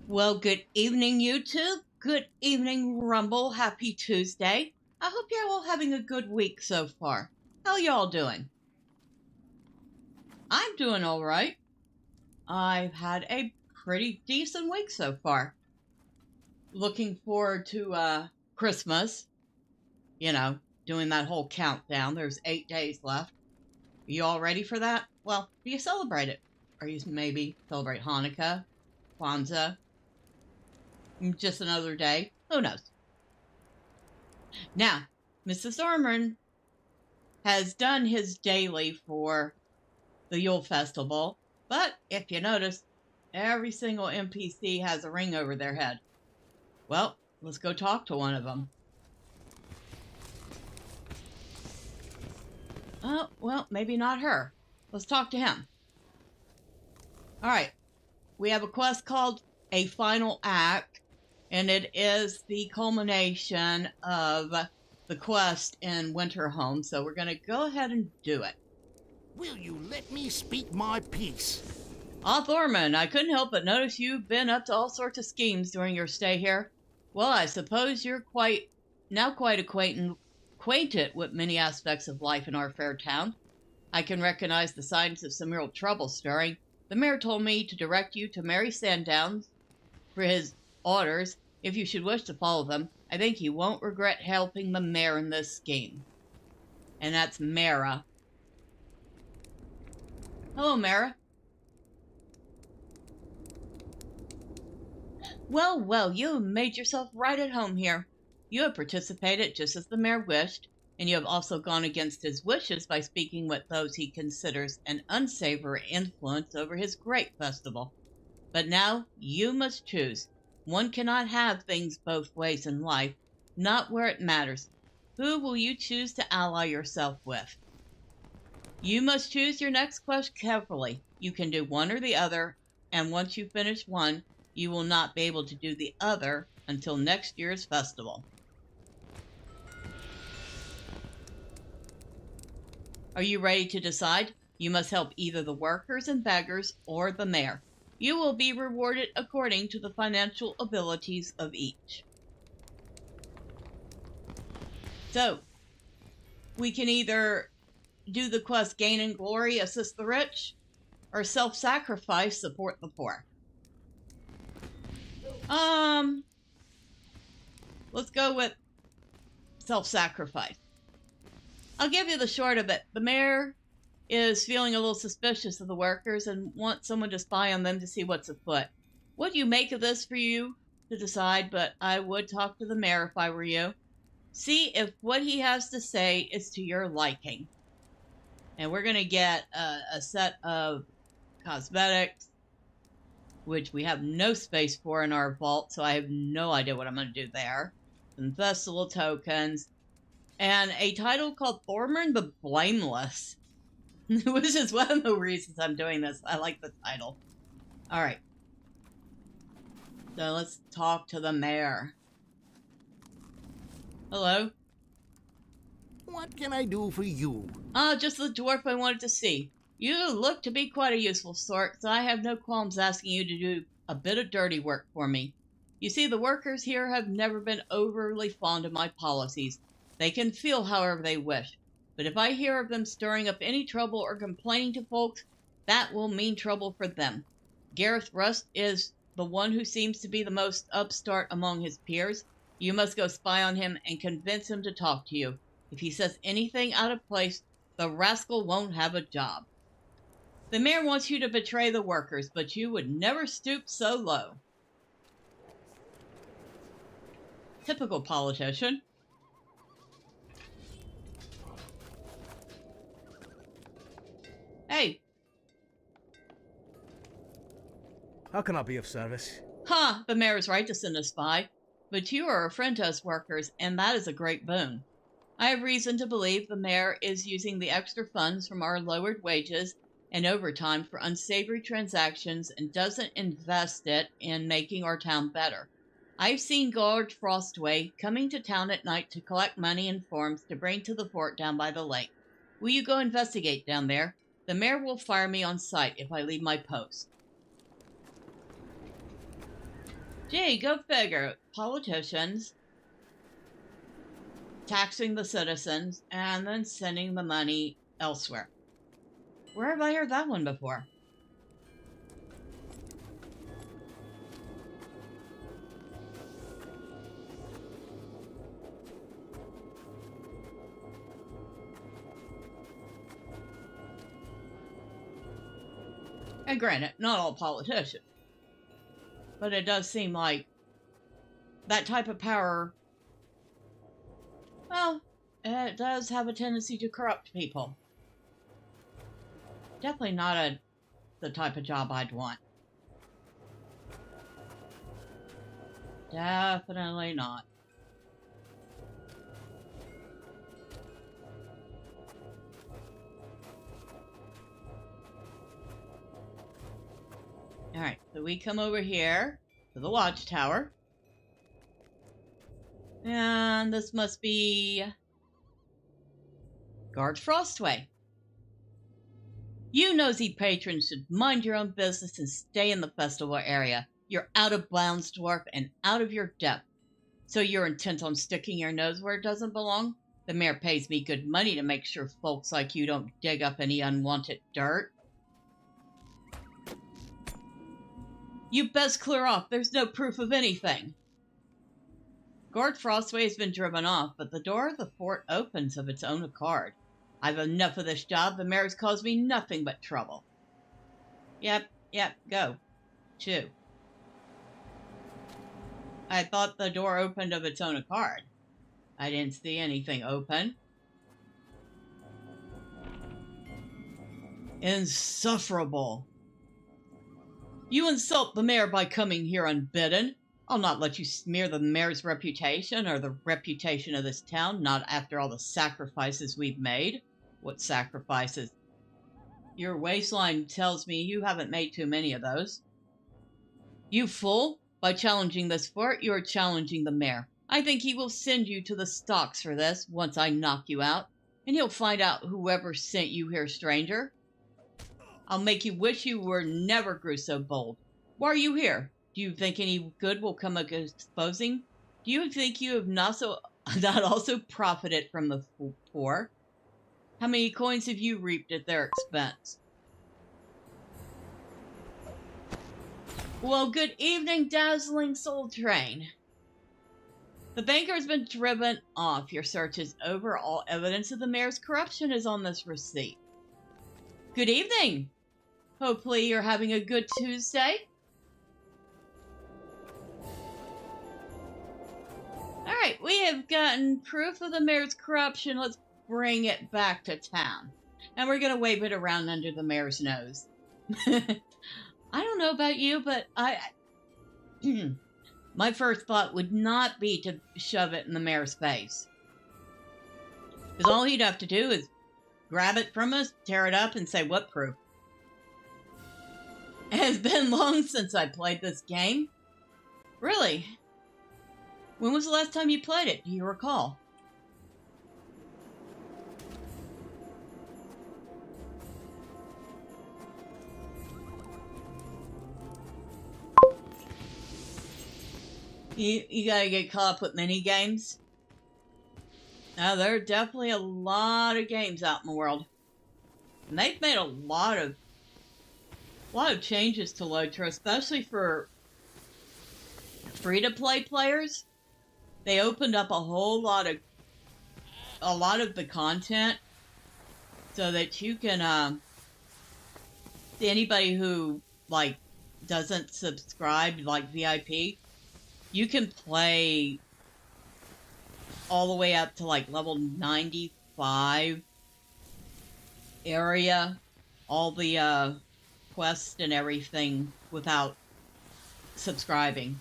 Well, good evening, YouTube. Good evening, Rumble. Happy Tuesday. I hope you're all having a good week so far. How y'all doing? I'm doing all right. I've had a pretty decent week so far. Looking forward to Christmas. You know, doing that whole countdown. There's 8 days left. Are you all ready for that? Well, do you celebrate it? Or you maybe celebrate Hanukkah, Kwanzaa? Just another day. Who knows? Now, Mr. Thormurn has done his daily for the Yule Festival, but if you notice, every single NPC has a ring over their head. Well, let's go talk to one of them. Oh, well, maybe not her. Let's talk to him. All right. We have a quest called A Final Act, and it is the culmination of the quest in Winterhome, so we're going to go ahead and do it. Will you let me speak my piece? Ah, Thormurn, I couldn't help but notice you've been up to all sorts of schemes during your stay here. Well, I suppose you're quite acquainted with many aspects of life in our fair town. I can recognize the signs of some real trouble stirring. The mayor told me to direct you to Mary Sandowns for his orders. If you should wish to follow them, I think you won't regret helping the mayor in this scheme. And that's Mara. Hello, Mara. Well, you have made yourself right at home here. You have participated just as the mayor wished, and you have also gone against his wishes by speaking with those he considers an unsavory influence over his great festival. But now you must choose. One cannot have things both ways in life, not where it matters. Who will you choose to ally yourself with? You must choose your next quest carefully. You can do one or the other, and once you finish one, you will not be able to do the other until next year's festival. Are you ready to decide? You must help either the workers and beggars or the mayor. You will be rewarded according to the financial abilities of each. So, we can either do the quest Gain and Glory, Assist the Rich, or Self-Sacrifice, Support the Poor. Let's go with Self-Sacrifice. I'll give you the short of it. The mayor is feeling a little suspicious of the workers and wants someone to spy on them to see what's afoot. What do you make of this for you to decide, but I would talk to the mayor if I were you. See if what he has to say is to your liking. And we're going to get a set of cosmetics, which we have no space for in our vault, so I have no idea what I'm going to do there. Some festival tokens, and a title called Thormurn the Blameless, which is one of the reasons I'm doing this. I like the title. All right. So let's talk to the mayor. Hello? What can I do for you? Just the dwarf I wanted to see. You look to be quite a useful sort, so I have no qualms asking you to do a bit of dirty work for me. You see, the workers here have never been overly fond of my policies. They can feel however they wish, but if I hear of them stirring up any trouble or complaining to folks, that will mean trouble for them. Gareth Rust is the one who seems to be the most upstart among his peers. You must go spy on him and convince him to talk to you. If he says anything out of place, the rascal won't have a job. The mayor wants you to betray the workers, but you would never stoop so low. Typical politician. Hey. How can I be of service? Ha! The mayor is right to send a spy. But you are a friend to us workers, and that is a great boon. I have reason to believe the mayor is using the extra funds from our lowered wages and overtime for unsavory transactions and doesn't invest it in making our town better. I've seen Guard Frostway coming to town at night to collect money and forms to bring to the fort down by the lake. Will you go investigate down there? The mayor will fire me on sight if I leave my post. Gee, go figure. Politicians taxing the citizens and then sending the money elsewhere. Where have I heard that one before? And granted, not all politicians. But it does seem like that type of power, well, it does have a tendency to corrupt people. Definitely not the type of job I'd want. Definitely not. Alright, so we come over here to the watchtower. And this must be Guard Frostway. You nosy patrons should mind your own business and stay in the festival area. You're out of bounds, dwarf, and out of your depth. So you're intent on sticking your nose where it doesn't belong? The mayor pays me good money to make sure folks like you don't dig up any unwanted dirt. You best clear off. There's no proof of anything. Guard Frostway has been driven off, but the door of the fort opens of its own accord. I've enough of this job. The mayor's caused me nothing but trouble. Yep, go. Chew. I thought the door opened of its own accord. I didn't see anything open. Insufferable. You insult the mayor by coming here unbidden. I'll not let you smear the mayor's reputation or the reputation of this town, not after all the sacrifices we've made. What sacrifices? Your waistline tells me you haven't made too many of those. You fool! By challenging this fort, you are challenging the mayor. I think he will send you to the stocks for this once I knock you out, and he'll find out whoever sent you here, stranger. I'll make you wish you were never grew so bold. Why are you here? Do you think any good will come of exposing? Do you think you have not also profited from the poor? How many coins have you reaped at their expense? Well, good evening, dazzling soul train. The banker has been driven off. Your search is over. All evidence of the mayor's corruption is on this receipt. Good evening. Hopefully you're having a good Tuesday. Alright, we have gotten proof of the mayor's corruption. Let's bring it back to town. And we're going to wave it around under the mayor's nose. I don't know about you, but my first thought would not be to shove it in the mayor's face. Because all he'd have to do is grab it from us, tear it up, and say, what proof? It has been long since I played this game. Really? When was the last time you played it? Do you recall? You gotta get caught up with mini games. Now, there are definitely a lot of games out in the world. And they've made a lot of changes to LOTRO, especially for free-to-play players. They opened up a whole lot of the content so that you can anybody who like doesn't subscribe, like VIP, you can play all the way up to like level 95 area, all the quests and everything without subscribing.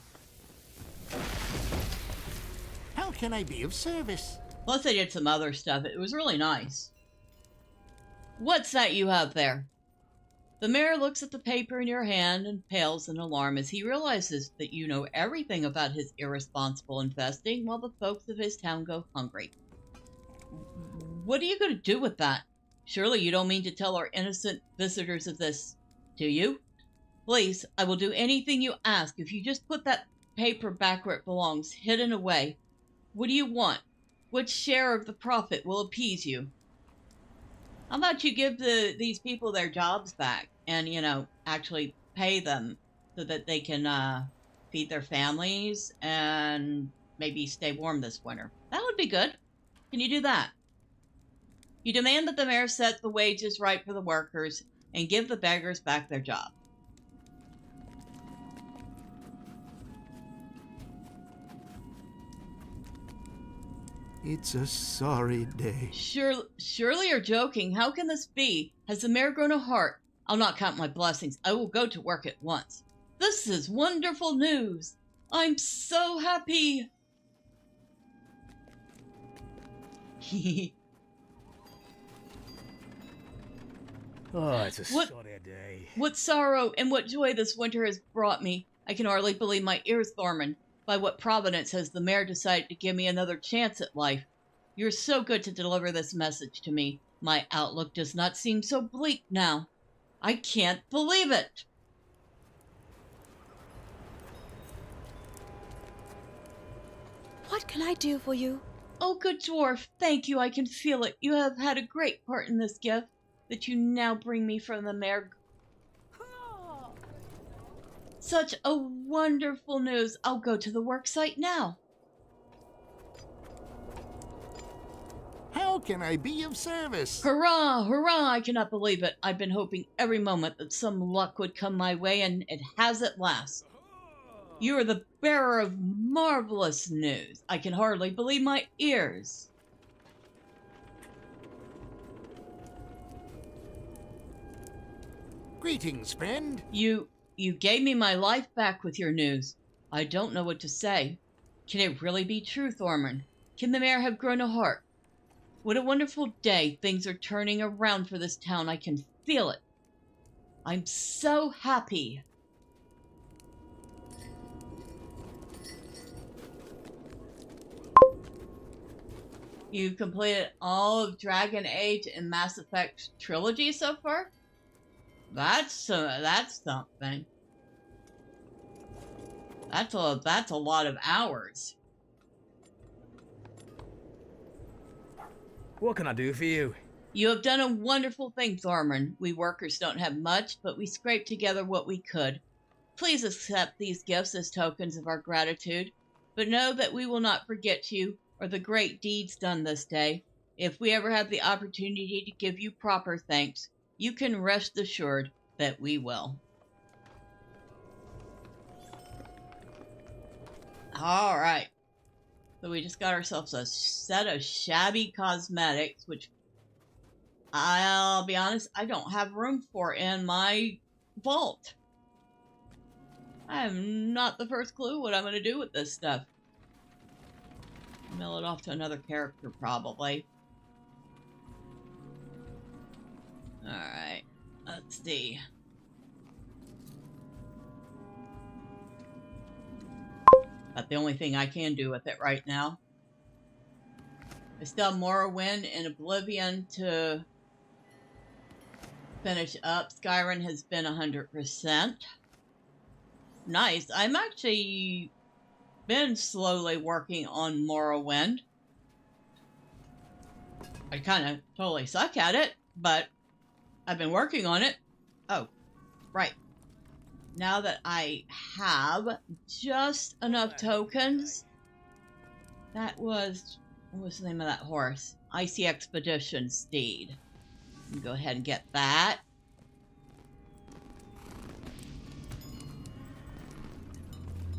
How can I be of service? Plus they did some other stuff. It was really nice. What's that you have there? The mayor looks at the paper in your hand and pales in alarm as he realizes that you know everything about his irresponsible investing while the folks of his town go hungry. What are you going to do with that? Surely you don't mean to tell our innocent visitors of this, do you? Please, I will do anything you ask if you just put that paper back where it belongs, hidden away. What do you want? Which share of the profit will appease you? How about you give these people their jobs back and, actually pay them so that they can feed their families and maybe stay warm this winter? That would be good. Can you do that? You demand that the mayor set the wages right for the workers and give the beggars back their job. It's a sorry day. Surely you're joking. How can this be? Has the mayor grown a heart? I'll not count my blessings. I will go to work at once. This is wonderful news. I'm so happy. Oh, it's a sorry day. What sorrow and what joy this winter has brought me. I can hardly believe my ears, Thormurn. By what providence has the mayor decided to give me another chance at life? You're so good to deliver this message to me. My outlook does not seem so bleak now. I can't believe it. What can I do for you? Oh, good dwarf, thank you. I can feel it. You have had a great part in this gift that you now bring me from the mayor. Such a wonderful news. I'll go to the worksite now. How can I be of service? Hurrah! Hurrah! I cannot believe it. I've been hoping every moment that some luck would come my way, and it has at last. You are the bearer of marvelous news. I can hardly believe my ears. Greetings, friend. You gave me my life back with your news. I don't know what to say. Can it really be true, Thormurn? Can the mayor have grown a heart? What a wonderful day. Things are turning around for this town. I can feel it. I'm so happy. You've completed all of Dragon Age and Mass Effect trilogy so far? That's something. That's a lot of hours. What can I do for you? You have done a wonderful thing, Thormurn. We workers don't have much, but we scraped together what we could. Please accept these gifts as tokens of our gratitude, but know that we will not forget you or the great deeds done this day. If we ever have the opportunity to give you proper thanks, you can rest assured that we will. All right. So we just got ourselves a set of shabby cosmetics, which I'll be honest, I don't have room for in my vault. I have not the first clue what I'm going to do with this stuff. Mail it off to another character, probably. Alright. Let's see. That's the only thing I can do with it right now. I still have Morrowind and Oblivion to finish up. Skyrim has been 100%. Nice. I'm actually been slowly working on Morrowind. I kind of totally suck at it, but I've been working on it. Oh, right. Now that I have just enough tokens, that was, what was the name of that horse? Icy Expedition Steed. Go ahead and get that.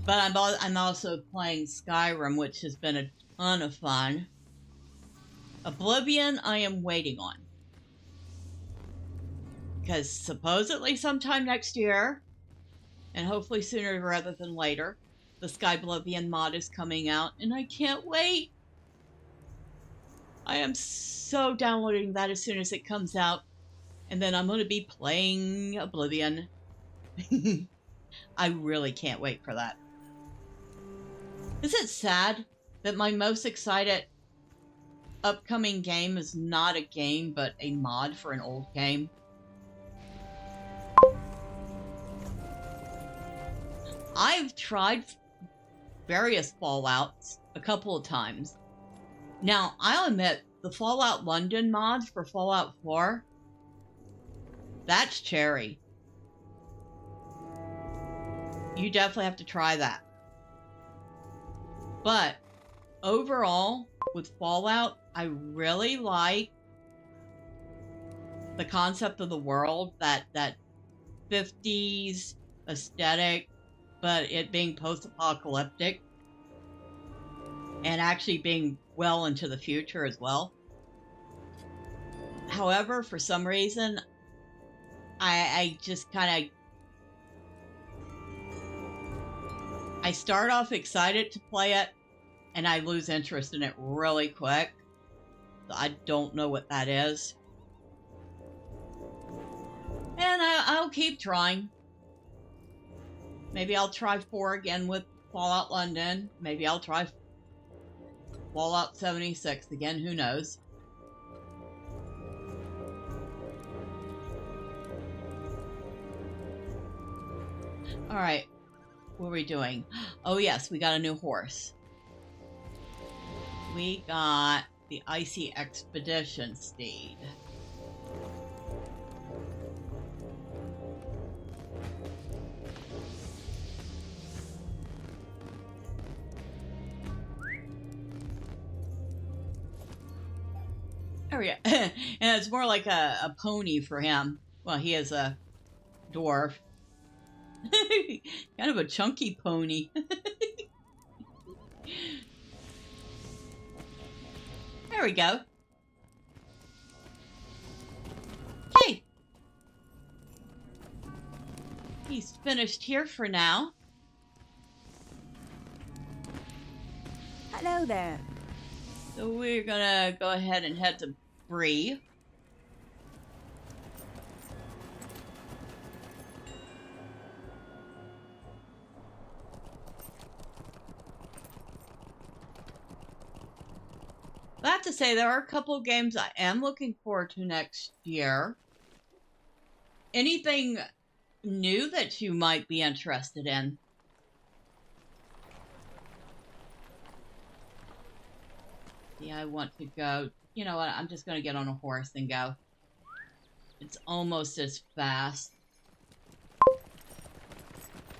But I'm also playing Skyrim, which has been a ton of fun. Oblivion, I am waiting on. Because supposedly sometime next year, and hopefully sooner rather than later, the Skyblivion mod is coming out, and I can't wait. I am so downloading that as soon as it comes out, and then I'm going to be playing Oblivion. I really can't wait for that. Is it sad that my most excited upcoming game is not a game, but a mod for an old game? I've tried various Fallouts a couple of times. Now, I'll admit, the Fallout London mod for Fallout 4, that's cherry. You definitely have to try that. But overall, with Fallout, I really like the concept of the world, that 50s aesthetic, but it being post-apocalyptic and actually being well into the future as well. However, for some reason, I just kind of... I start off excited to play it, and I lose interest in it really quick. I don't know what that is. And I'll keep trying. Maybe I'll try 4 again with Fallout London. Maybe I'll try Fallout 76 again. Who knows? Alright. What are we doing? Oh yes, we got a new horse. We got the Icy Expedition Steed. There we go. And it's more like a pony for him. Well, he is a dwarf. Kind of a chunky pony. There we go. Okay. He's finished here for now. Hello there. So we're gonna go ahead and head to Bree. I have to say, there are a couple of games I am looking forward to next year. Anything new that you might be interested in? Yeah, I want to go. You know what? I'm just going to get on a horse and go. It's almost as fast.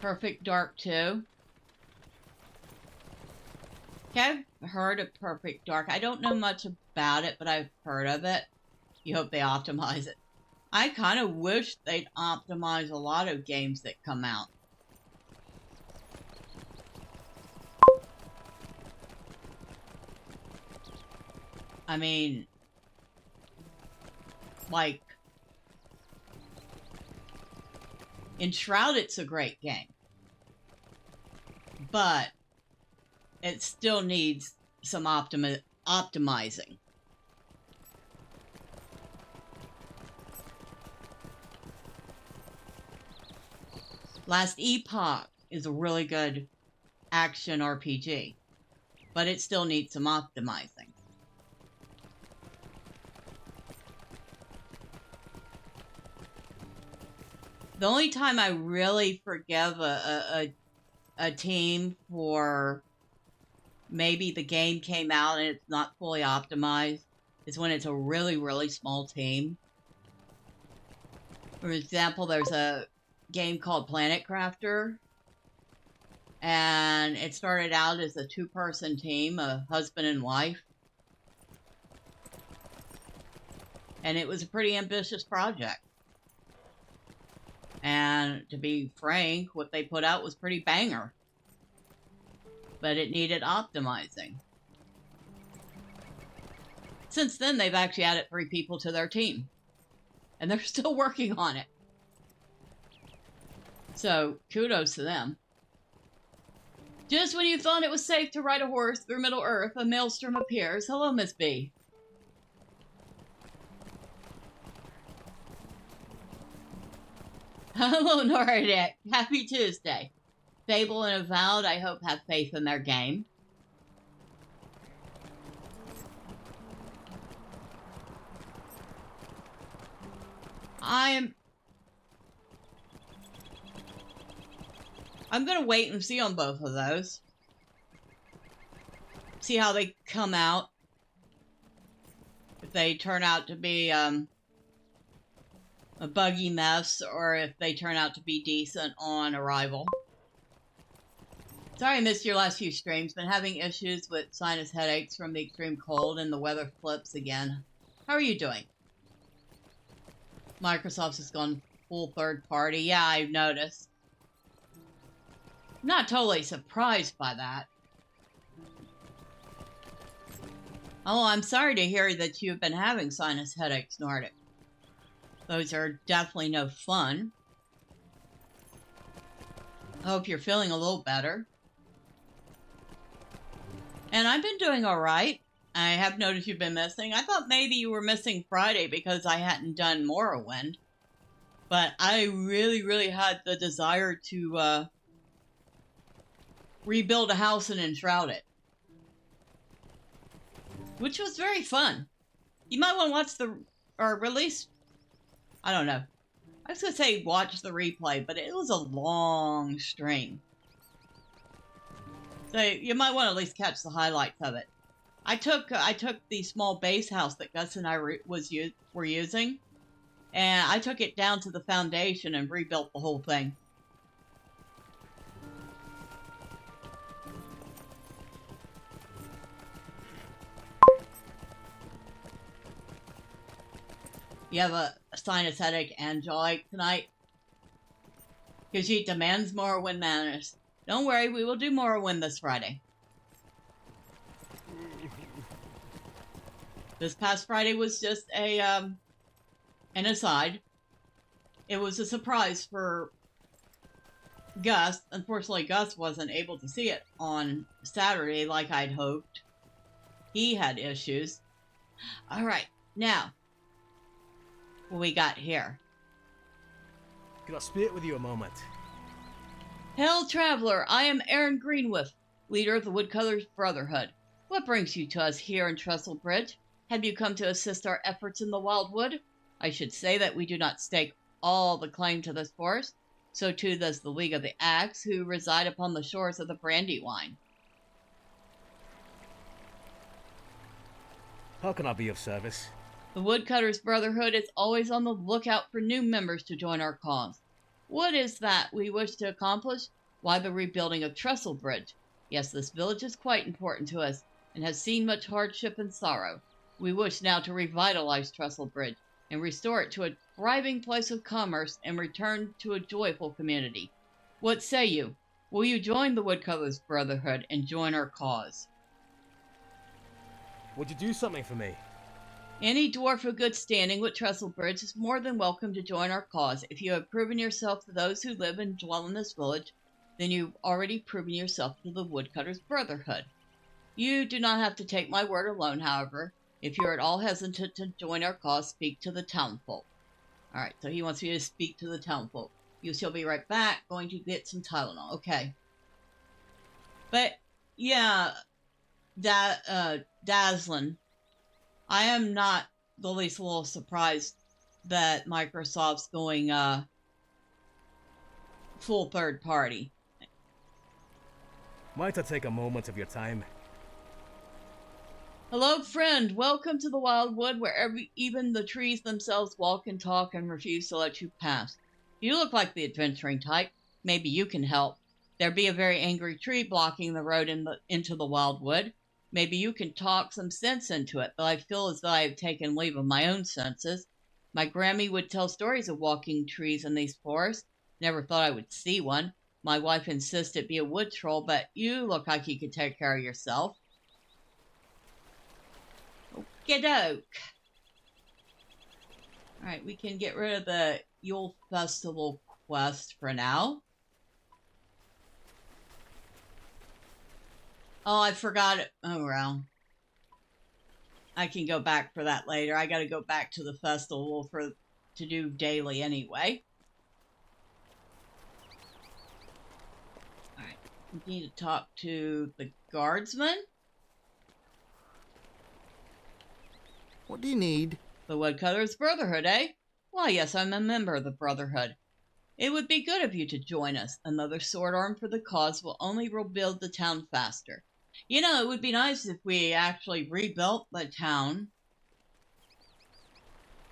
Perfect Dark 2. Okay, I've heard of Perfect Dark. I don't know much about it, but I've heard of it. You hope they optimize it. I kind of wish they'd optimize a lot of games that come out. I mean, like, Enshrouded's a great game, but it still needs some optimizing. Last Epoch is a really good action RPG, but it still needs some optimizing. The only time I really forgive a team for maybe the game came out and it's not fully optimized is when it's a really, really small team. For example, there's a game called Planet Crafter, and it started out as a 2-person team, a husband and wife. And it was a pretty ambitious project. And to be frank, what they put out was pretty banger. But it needed optimizing. Since then, they've actually added 3 people to their team. And they're still working on it. So, kudos to them. Just when you thought it was safe to ride a horse through Middle Earth, a maelstrom appears. Hello, Miss B. Hello, Nordic. Happy Tuesday. Fable and Avowed, I hope, have faith in their game. I'm going to wait and see on both of those. see how they come out. If they turn out to be a buggy mess, or if they turn out to be decent on arrival. Sorry I missed your last few streams. Been having issues with sinus headaches from the extreme cold and the weather flips again. How are you doing? Microsoft has gone full third party. Yeah, I've noticed. I'm not totally surprised by that. Oh, I'm sorry to hear that you've been having sinus headaches, Nordic. Those are definitely no fun. I hope you're feeling a little better. And I've been doing all right. I have noticed you've been missing. I thought maybe you were missing Friday because I hadn't done Morrowind. But I really had the desire to rebuild a house and enshroud it. Which was very fun. You might want to watch or release... I don't know. I was going to say watch the replay, but it was a long stream. So you might want to at least catch the highlights of it. I took the small base house that Gus and I were using, and I took it down to the foundation and rebuilt the whole thing. You have a sinus headache and jawlache tonight? Khajiit demands Morrowind manners. Don't worry, we will do Morrowind this Friday. This past Friday was just an aside. It was a surprise for Gus. Unfortunately, Gus wasn't able to see it on Saturday like I'd hoped. He had issues. All right, now, what we got here? Can I spit with you a moment? Hail, traveler! I am Aaron Greenwolf, leader of the Woodcutters Brotherhood. What brings you to us here in Trestle Bridge? Have you come to assist our efforts in the Wildwood? I should say that we do not stake all the claim to this forest. So too does the League of the Axe, who reside upon the shores of the Brandywine. How can I be of service? The Woodcutters Brotherhood is always on the lookout for new members to join our cause. What is that we wish to accomplish? Why, the rebuilding of Trestle Bridge. Yes, this village is quite important to us, and has seen much hardship and sorrow. We wish now to revitalize Trestle Bridge, and restore it to a thriving place of commerce, and return to a joyful community. What say you? Will you join the Woodcutters Brotherhood, and join our cause? Would you do something for me? Any dwarf of good standing with Trestle Bridge is more than welcome to join our cause. If you have proven yourself to those who live and dwell in this village, then you've already proven yourself to the Woodcutters Brotherhood. You do not have to take my word alone, however. If you're at all hesitant to join our cause, speak to the townfolk. Alright, so he wants me to speak to the townfolk. You shall be right back, going to get some Tylenol. Okay. But, yeah, Dazzlin'. I am not the least little surprised that Microsoft's going full third party. Might I take a moment of your time? Hello, friend. Welcome to the Wildwood, where even the trees themselves walk and talk and refuse to let you pass. You look like the adventuring type. Maybe you can help. There be a very angry tree blocking the road into the Wildwood. Maybe you can talk some sense into it, but I feel as though I have taken leave of my own senses. My Grammy would tell stories of walking trees in these forests. Never thought I would see one. My wife insists it be a wood troll, but you look like you could take care of yourself. Okie-doke. Alright, we can get rid of the Yule Festival quest for now. Oh, I forgot it. Oh, well. I can go back for that later. I gotta go back to the festival to do daily anyway. Alright. We need to talk to the guardsman. What do you need? The Woodcutters Brotherhood, eh? Why, yes, I'm a member of the Brotherhood. It would be good of you to join us. Another sword arm for the cause will only rebuild the town faster. You know, it would be nice if we actually rebuilt the town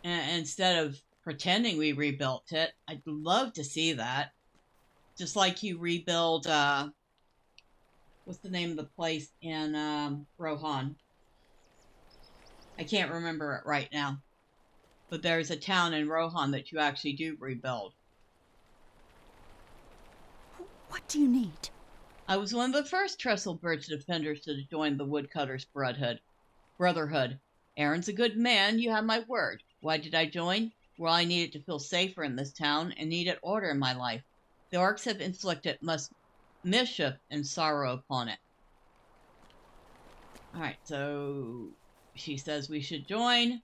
instead of pretending we rebuilt it. I'd love to see that. Just like you rebuild, what's the name of the place in Rohan? I can't remember it right now. But there's a town in Rohan that you actually do rebuild. What do you need? I was one of the first Trestle Bridge defenders to join the Woodcutters' Brotherhood. Aaron's a good man, you have my word. Why did I join? Well, I needed to feel safer in this town and needed order in my life. The Orcs have inflicted much mischief and sorrow upon it. Alright, so she says we should join.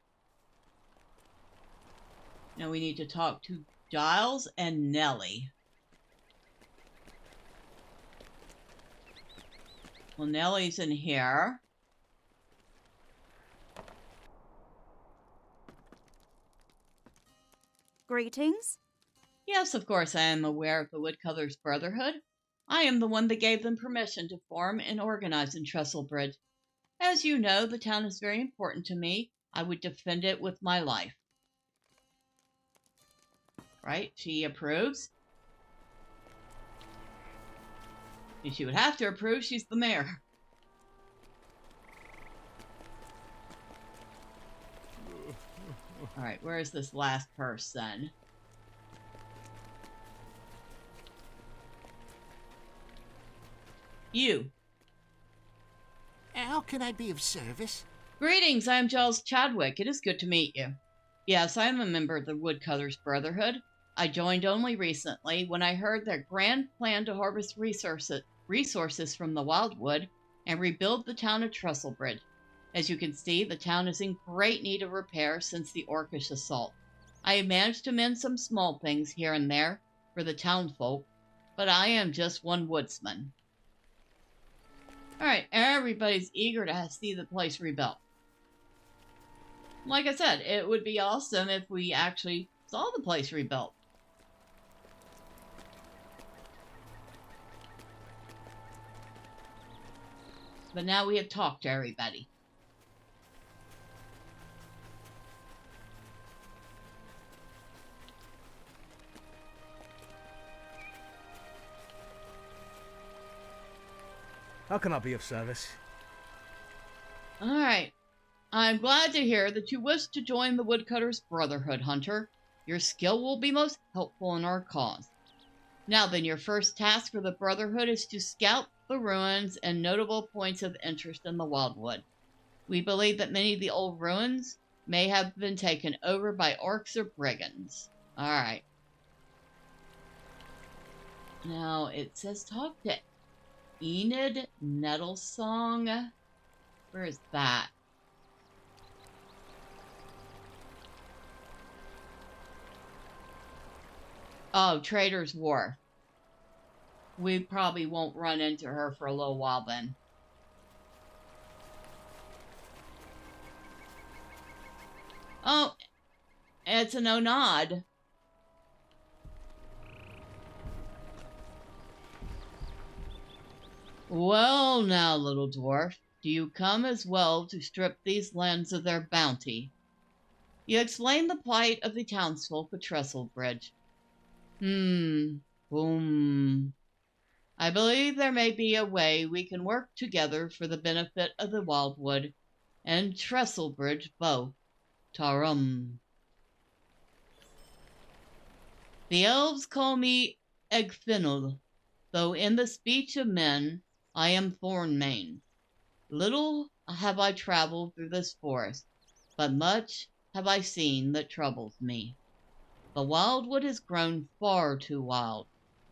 Now we need to talk to Giles and Nellie. Well, Nellie's in here. Greetings. Yes, of course I am aware of the Woodcutters' Brotherhood. I am the one that gave them permission to form and organize in Trestlebridge. As you know, the town is very important to me. I would defend it with my life. Right? She approves. She would have to approve. She's the mayor. Alright, where is this last person? You. How can I be of service? Greetings, I am Giles Chadwick. It is good to meet you. Yes, I am a member of the Woodcutters' Brotherhood. I joined only recently when I heard their grand plan to harvest resources from the Wildwood and rebuild the town of Trestlebridge. As you can see, the town is in great need of repair since the Orcish assault. I have managed to mend some small things here and there for the townfolk, but I am just one woodsman. Alright, everybody's eager to see the place rebuilt. Like I said, it would be awesome if we actually saw the place rebuilt. But now we have talked to everybody. How can I be of service? Alright. I'm glad to hear that you wish to join the Woodcutters' Brotherhood, Hunter. Your skill will be most helpful in our cause. Now then, your first task for the Brotherhood is to scout the ruins and notable points of interest in the Wildwood. We believe that many of the old ruins may have been taken over by orcs or brigands. Alright. Now, it says talk to Enid Nettlesong. Where is that? Oh, Trader's Wharf. We probably won't run into her for a little while then. Oh, it's an Onad. Well now, little dwarf, do you come as well to strip these lands of their bounty? You explain the plight of the townsfolk of Trestlebridge. Boom. I believe there may be a way we can work together for the benefit of the Wildwood and Trestlebridge both. Tarum. The elves call me Egfinul, though in the speech of men I am Thormurn. Little have I traveled through this forest, but much have I seen that troubles me. The wildwood has grown far too wild.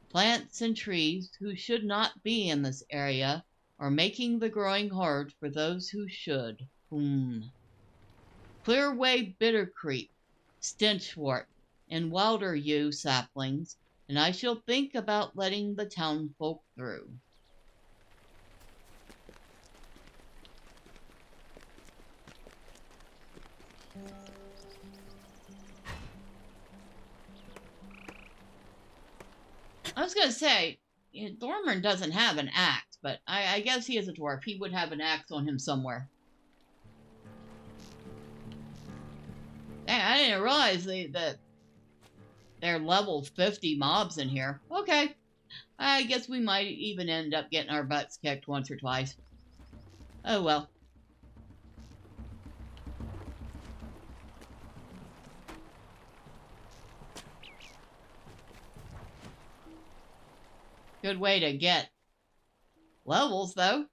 Plants and trees who should not be in this area are making the growing hard for those who should. Clear away bittercreep, stenchwort, and wilder yew saplings, and I shall think about letting the townfolk through. I was going to say, Thormurn doesn't have an axe, but I guess he is a dwarf. He would have an axe on him somewhere. Dang, I didn't realize that they're level 50 mobs in here. Okay. I guess we might even end up getting our butts kicked once or twice. Oh well. Good way to get levels, though.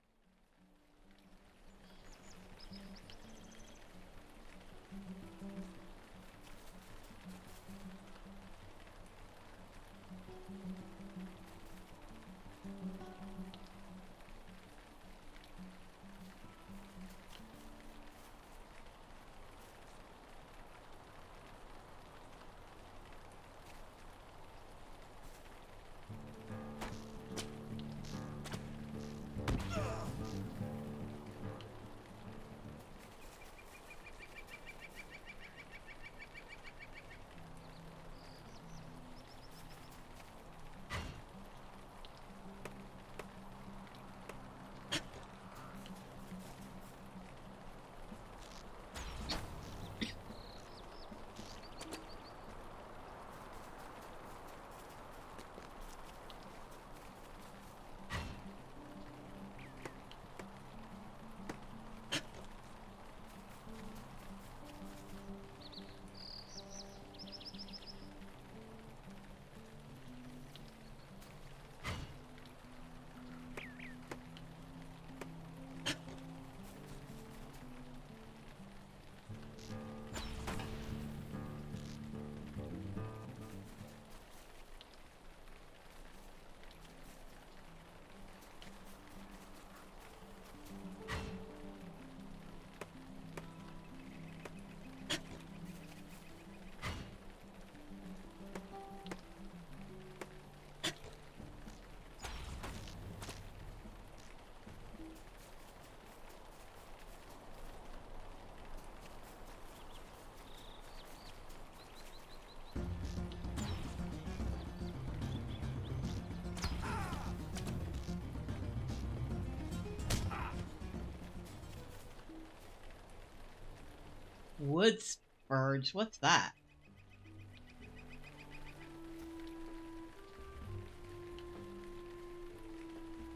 Wood spurge. What's that?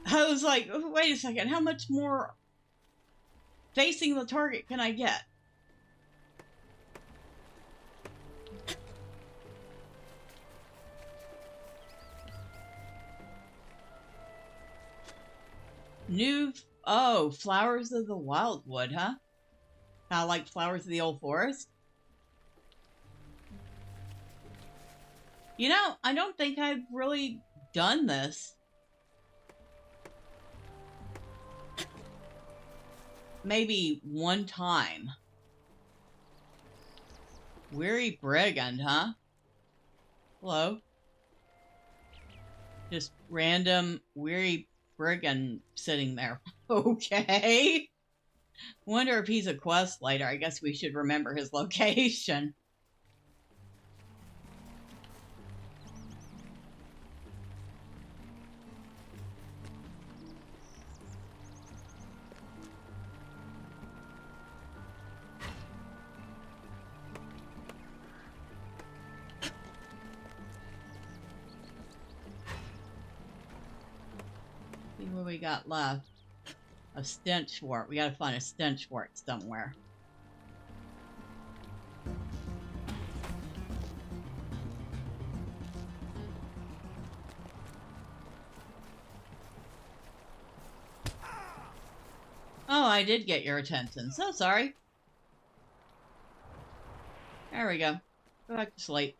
I was like, wait a second. How much more facing the target can I get? Oh, flowers of the wildwood, huh? Kind of like flowers of the old forest. You know, I don't think I've really done this. Maybe one time. Weary brigand, huh? Hello? Just random weary brigand sitting there. Okay. Wonder if he's a quest later. I guess we should remember his location. See what we got left. A stench wart. We gotta find a stench wart somewhere. Oh, I did get your attention. So sorry. There we go. Go back to sleep.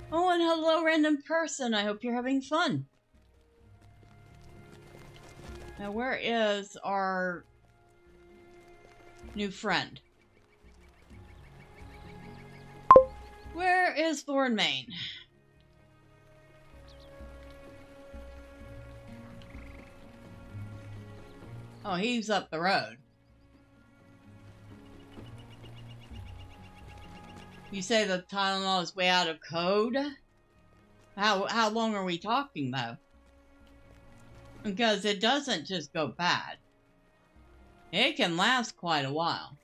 Oh, and hello, random person. I hope you're having fun. Now, where is our new friend? Where is Thormurn? Oh, he's up the road. You say the Tylenol is way out of code? How long are we talking, though? Because it doesn't just go bad. It can last quite a while.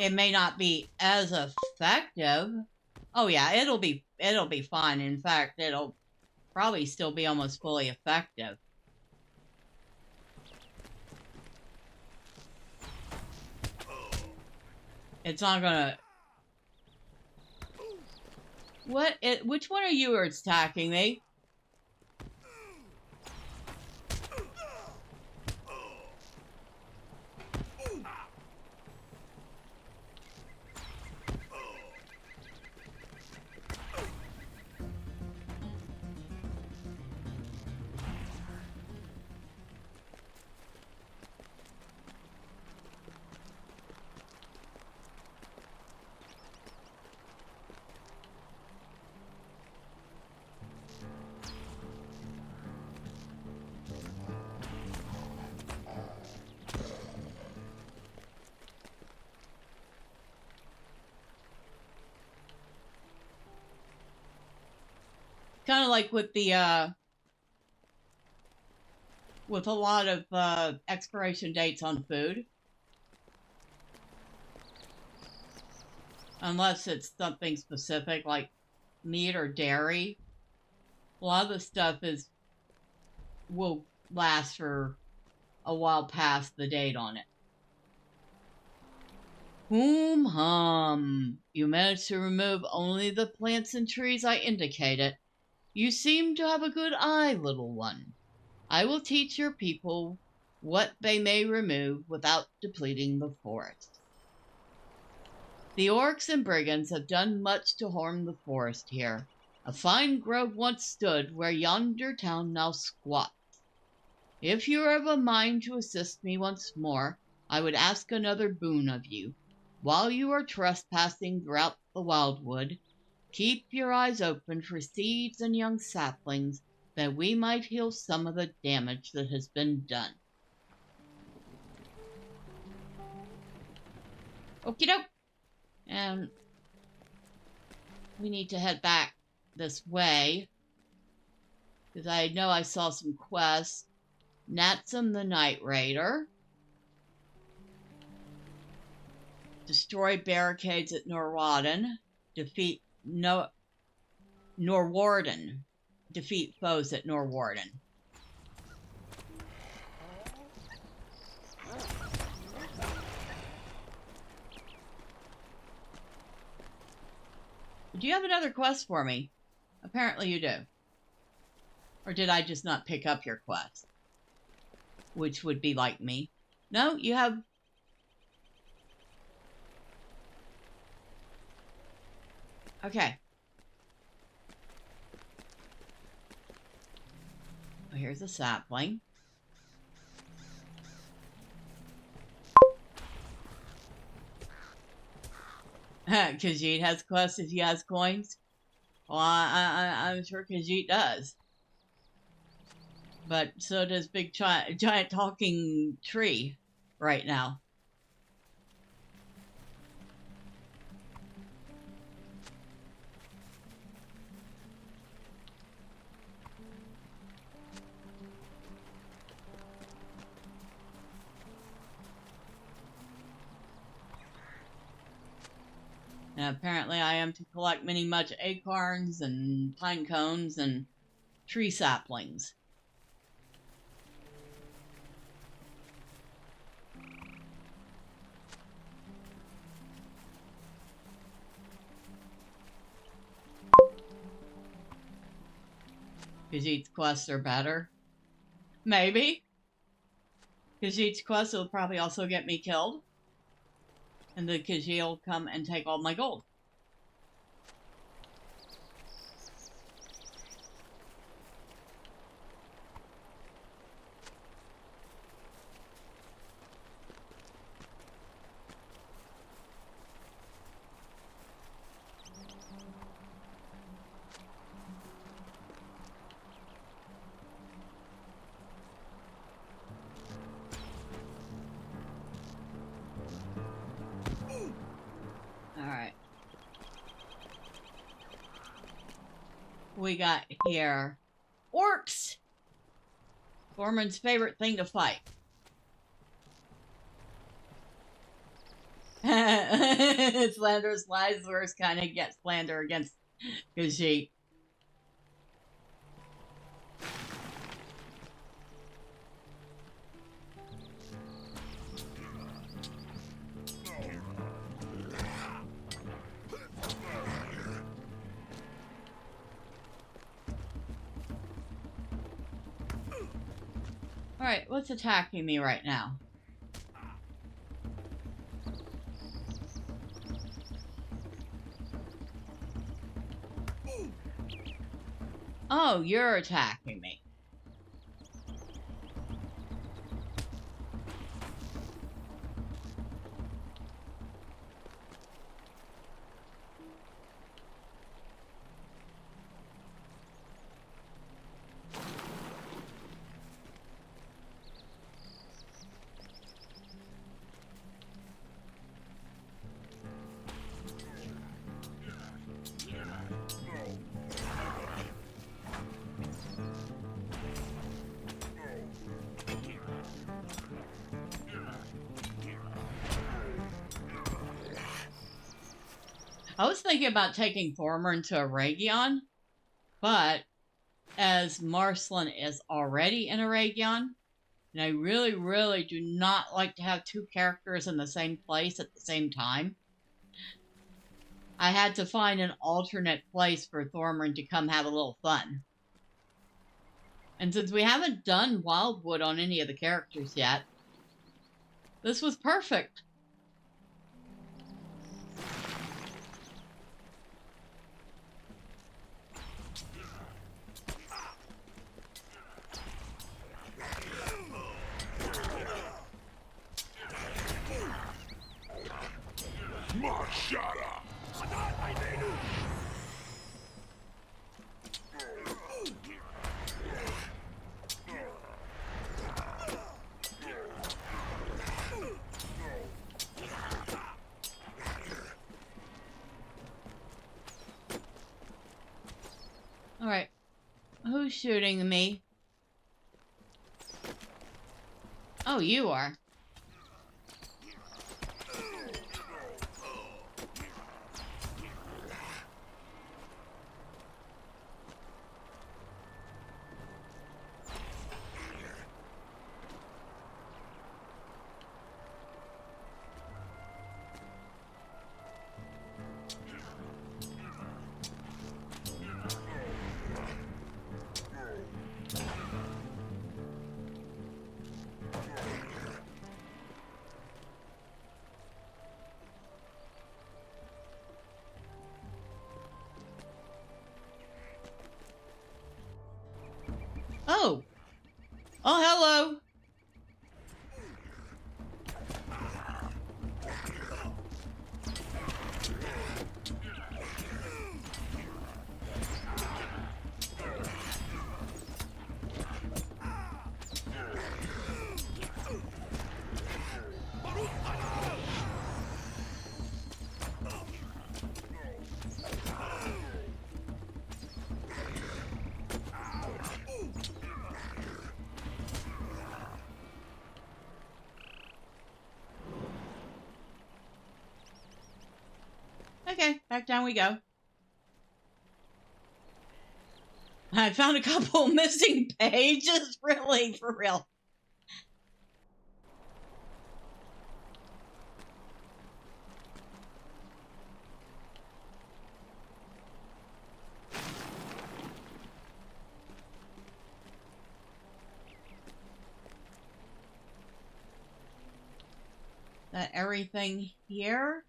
It may not be as effective. Oh yeah, it'll be fine. In fact, it'll probably still be almost fully effective. It's not gonna... Which one of you are attacking me? Kind of like with the with a lot of expiration dates on food. Unless it's something specific like meat or dairy. A lot of the stuff will last for a while past the date on it. Hum. You managed to remove only the plants and trees I indicated. You seem to have a good eye, little one. I will teach your people what they may remove without depleting the forest. The orcs and brigands have done much to harm the forest here. A fine grove once stood where yonder town now squats. If you are of a mind to assist me once more, I would ask another boon of you. While you are trespassing throughout the wildwood, keep your eyes open for seeds and young saplings that we might heal some of the damage that has been done. Okie doke. And we need to head back this way. Because I know I saw some quests. Natsum the Night Raider. Destroy barricades at Norwarden. Defeat Norwarden. Defeat foes at Norwarden. Do you have another quest for me? Apparently you do. Or did I just not pick up your quest? Which would be like me. No, you have... Okay. Oh, here's a sapling. Khajiit has quests if he has coins. Well, I'm sure Khajiit does. But so does Big Giant Talking Tree right now. And apparently I am to collect many much acorns and pine cones and tree saplings. Khajiit's quests are better. Maybe. Khajiit's quests will probably also get me killed. And the Khajiit will come and take all my gold. we got here? Orcs! Thormurn's favorite thing to fight. Slanderous Lazarus kind of gets slander against Khajiit. Alright, what's attacking me right now? Oh, you're attacking me. I was thinking about taking Thormurn to a Region, but as Marceline is already in a Region, and I really, really do not like to have two characters in the same place at the same time, I had to find an alternate place for Thormurn to come have a little fun. And since we haven't done Wildwood on any of the characters yet, this was perfect. Alright, who's shooting me? Oh, you are. Oh! Oh, hello! Okay, back down we go. I found a couple missing pages, really, for real. That everything here?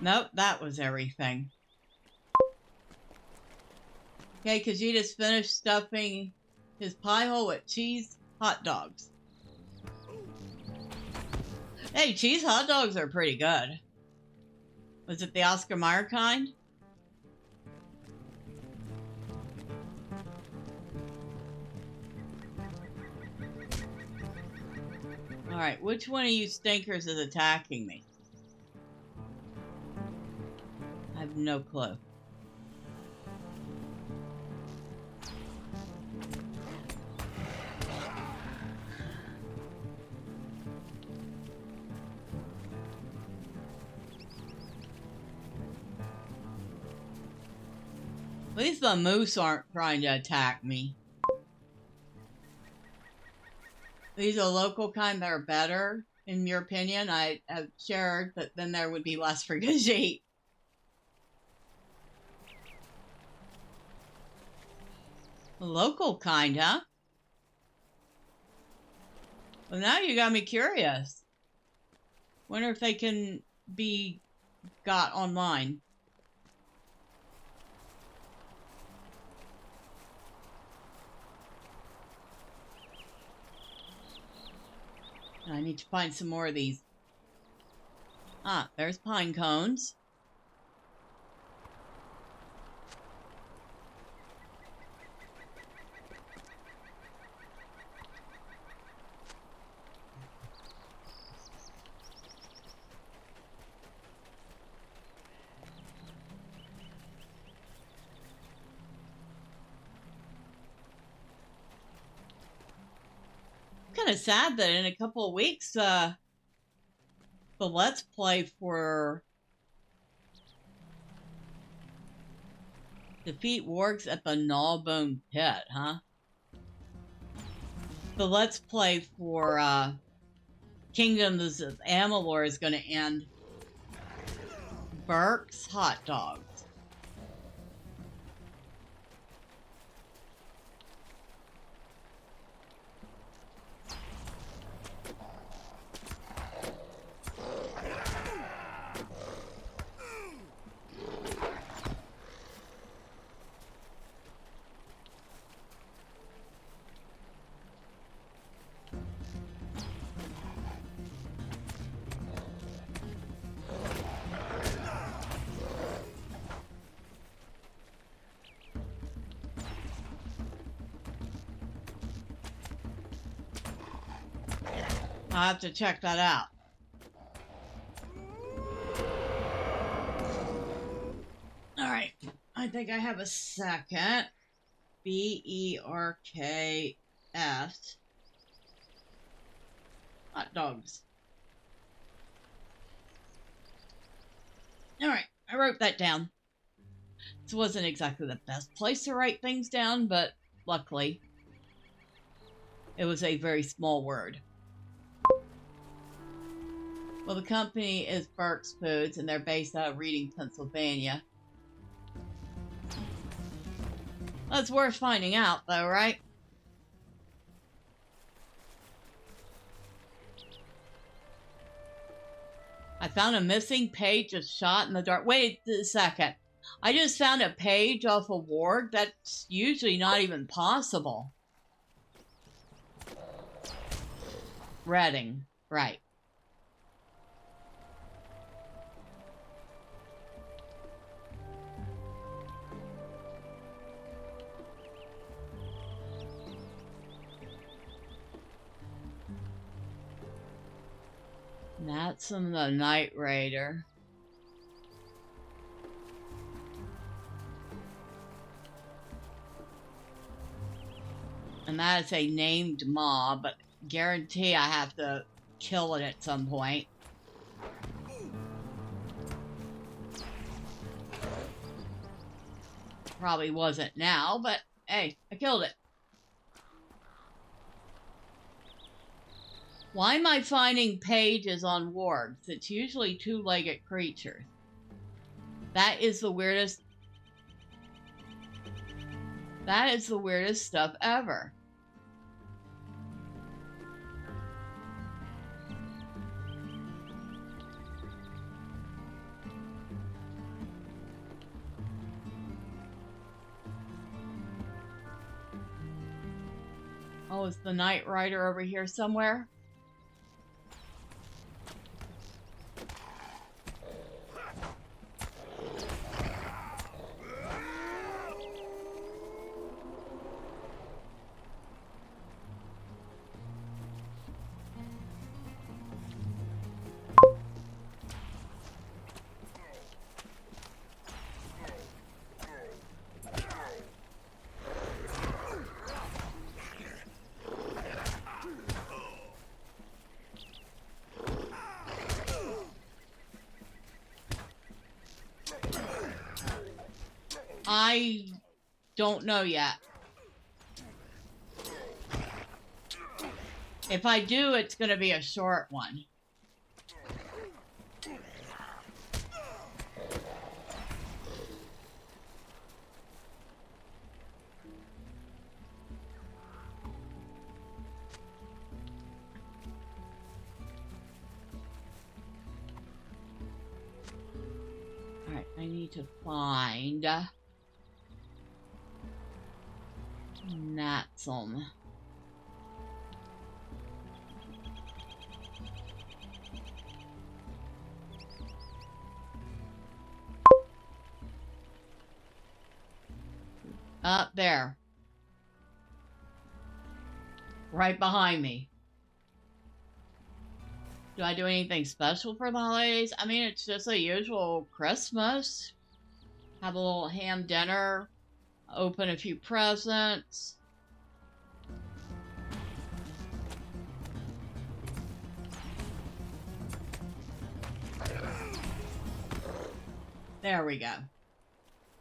Nope, that was everything. Okay, Khajiit has finished stuffing his pie hole with cheese hot dogs. Hey, cheese hot dogs are pretty good. Was it the Oscar Mayer kind? Alright, which one of you stinkers is attacking me? I have no clue. At least the moose aren't trying to attack me. These are local kind that are better, in your opinion. I have shared that then there would be less frigate. Local kind, huh? Well, now you got me curious. Wonder if they can be got online. I need to find some more of these. Ah, there's pine cones. Kind of sad that in a couple of weeks, the Let's Play for Defeat Orcs at the Gnawbone Pit, huh? The Let's Play for Kingdoms of Amalur is going to end. Burke's Hot Dogs. I'll have to check that out. Alright, I think I have a second. BERKS. Hot dogs. Alright, I wrote that down. This wasn't exactly the best place to write things down, but luckily, it was a very small word. Well, the company is Burke's Foods, and they're based out of Reading, Pennsylvania. Well, it's worth finding out, though, right? I found a missing page just shot in the dark. Wait a second. I just found a page off a ward? That's usually not even possible. Reading. Right. That's from the Night Raider. And that is a named mob, but guarantee I have to kill it at some point. Probably wasn't now, but hey, I killed it. Why am I finding pages on wargs? It's usually two-legged creatures. That is the weirdest... That is the weirdest stuff ever. Oh, is the Night Rider over here somewhere? I don't know yet. If I do, it's going to be a short one. Alright, I need to find Natsum. Up there. Right behind me. Do I do anything special for the holidays? I mean, it's just a usual Christmas. Have a little ham dinner. Open a few presents. There we go.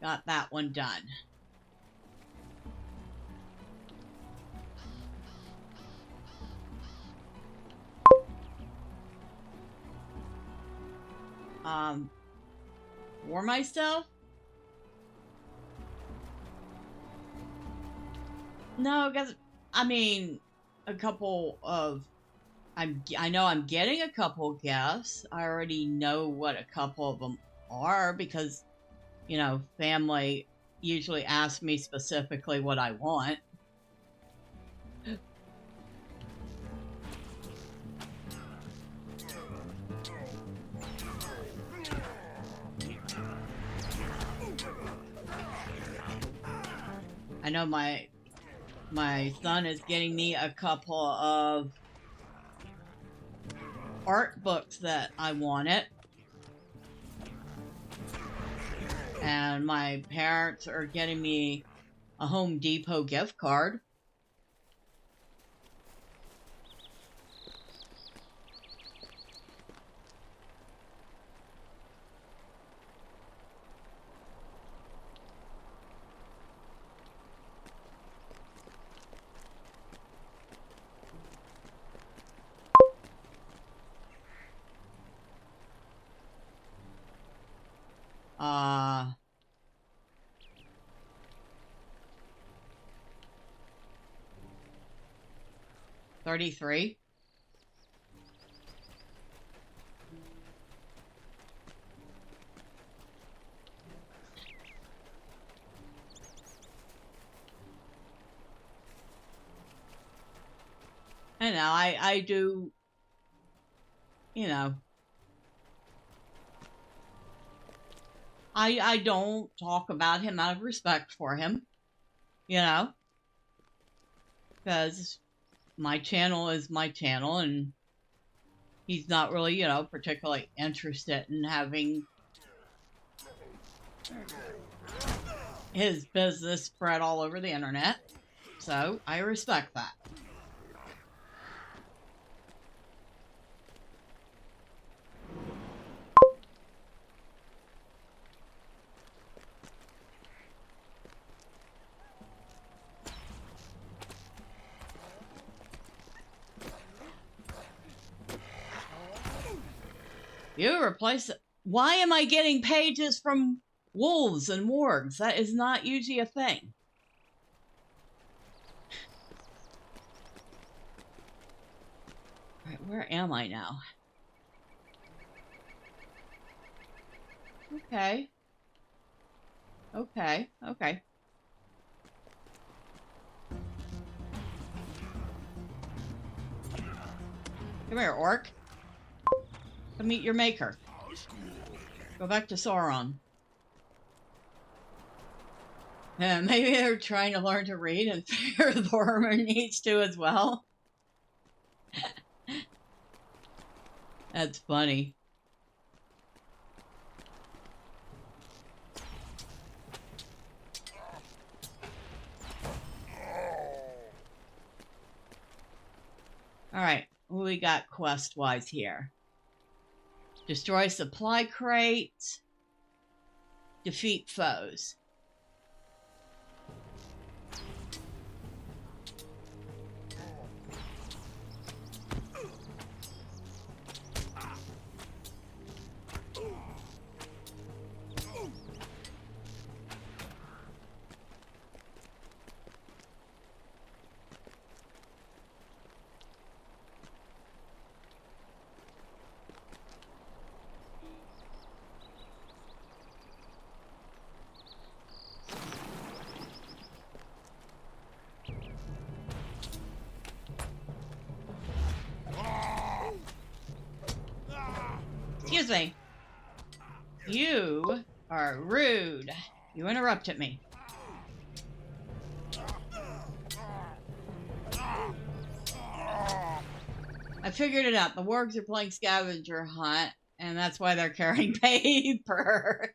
Got that one done. Warm myself? No, because I mean, a couple of I know I'm getting a couple gifts. I already know what a couple of them are because, you know, family usually asks me specifically what I want. I know my son is getting me a couple of art books that I wanted. And my parents are getting me a Home Depot gift card. Uh, 33. I know, I do, you know, I don't talk about him out of respect for him, you know, because my channel is my channel and he's not really, you know, particularly interested in having his business spread all over the internet. So I respect that. You replace it. Why am I getting pages from wolves and wargs? That is not usually a thing. All right, where am I now? Okay. Okay, okay. Come here, orc. Come meet your maker. Go back to Sauron. Yeah, maybe they're trying to learn to read and Thormurn needs to as well. That's funny. Alright, what we got quest-wise here? Destroy supply crates. Defeat foes. Excuse me. You are rude. You interrupted me. I figured it out. The wargs are playing scavenger hunt, and that's why they're carrying paper.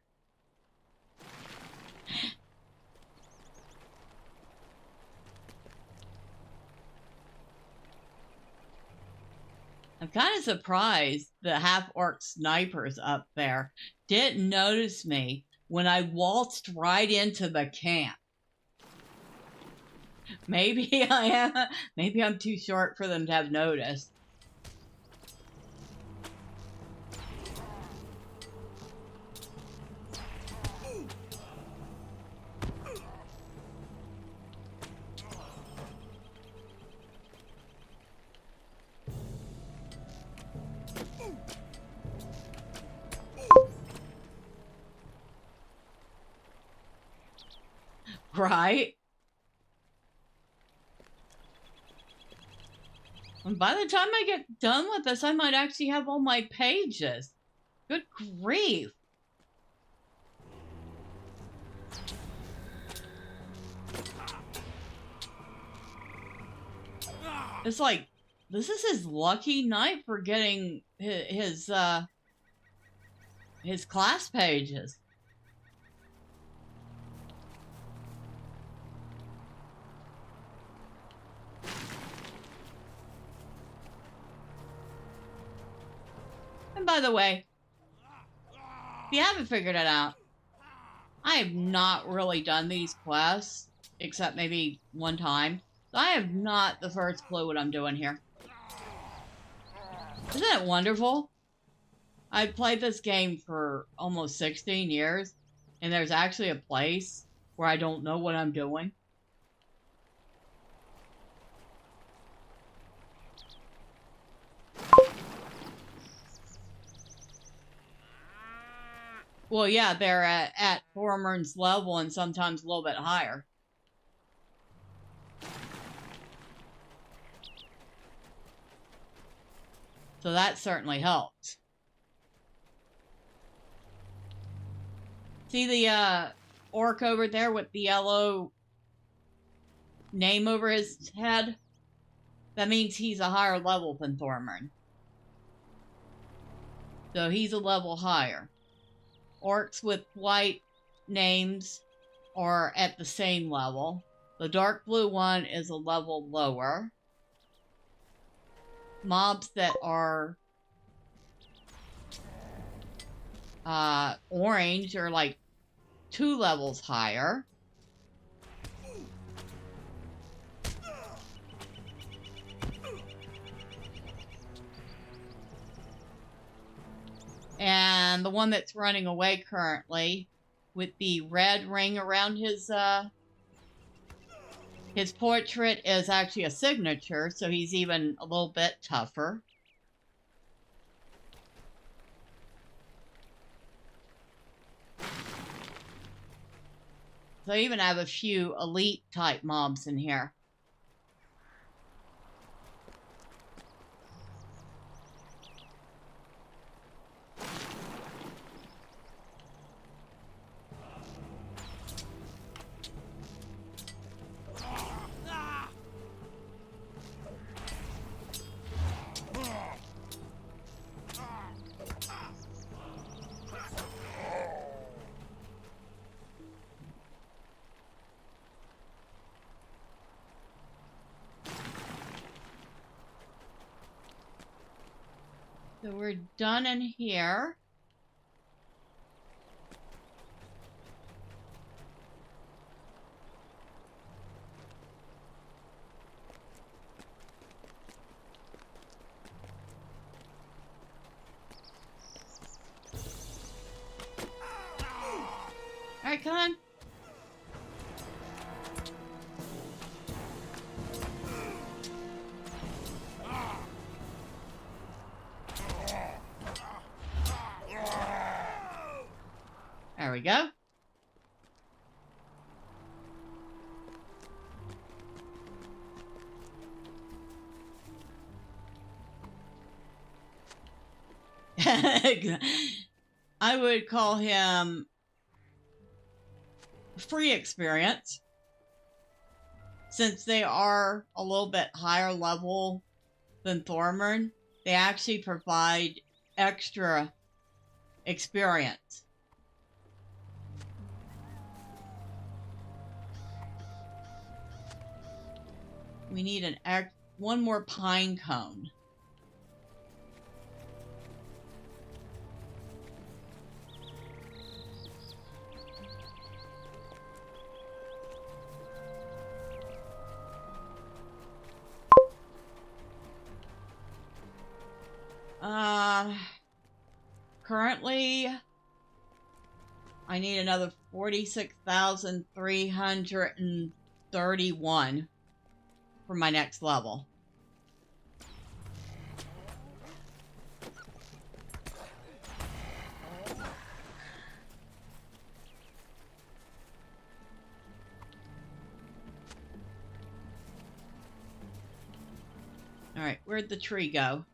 I'm kind of surprised the half-orc snipers up there didn't notice me when I waltzed right into the camp. Maybe I'm too short for them to have noticed. Right? And by the time I get done with this, I might actually have all my pages. Good grief. It's like, this is his lucky night for getting his class pages. And by the way, if you haven't figured it out, I have not really done these quests, except maybe one time. So I have not the first clue what I'm doing here. Isn't that wonderful? I've played this game for almost 16 years, and there's actually a place where I don't know what I'm doing. Well, yeah, they're at Thormurn's level and sometimes a little bit higher. So that certainly helps. See the orc over there with the yellow name over his head? That means he's a higher level than Thormurn. So he's a level higher. Orcs with white names are at the same level. The dark blue one is a level lower. Mobs that are orange are like 2 levels higher. And the one that's running away currently with the red ring around his portrait is actually a signature, so he's even a little bit tougher. So I even have a few elite type mobs in here. So we're done in here. All right, come on. There we go. I would call him free experience, since they are a little bit higher level than Thormurn. They actually provide extra experience. We need one more pine cone. Currently, I need another 46,331 for my next level. All right, where'd the tree go?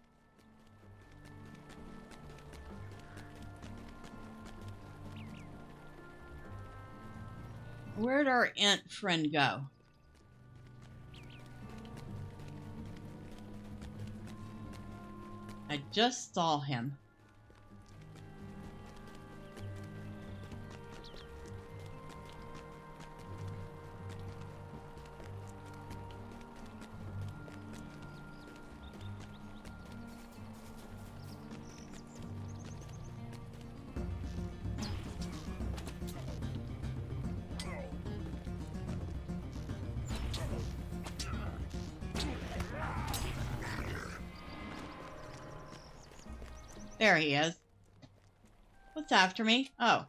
Where'd our ant friend go? I just saw him. There he is. What's after me? Oh.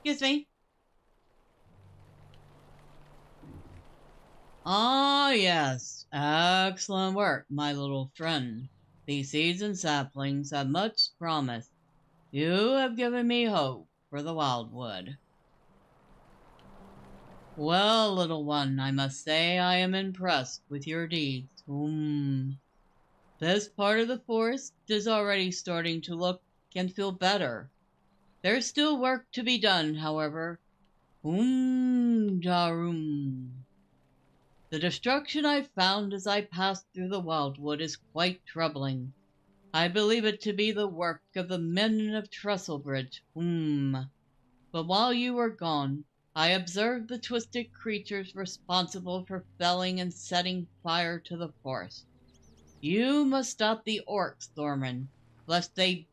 Excuse me. Ah, yes. Excellent work, my little friend. These seeds and saplings have much promise. You have given me hope for the wildwood. Well, little one, I must say I am impressed with your deeds. This part of the forest is already starting to look and feel better. There's still work to be done, however. Jarum. The destruction I found as I passed through the wildwood is quite troubling. I believe it to be the work of the men of Trestlebridge. But while you were gone, I observed the twisted creatures responsible for felling and setting fire to the forest. You must stop the Orcs, Thormurn, lest their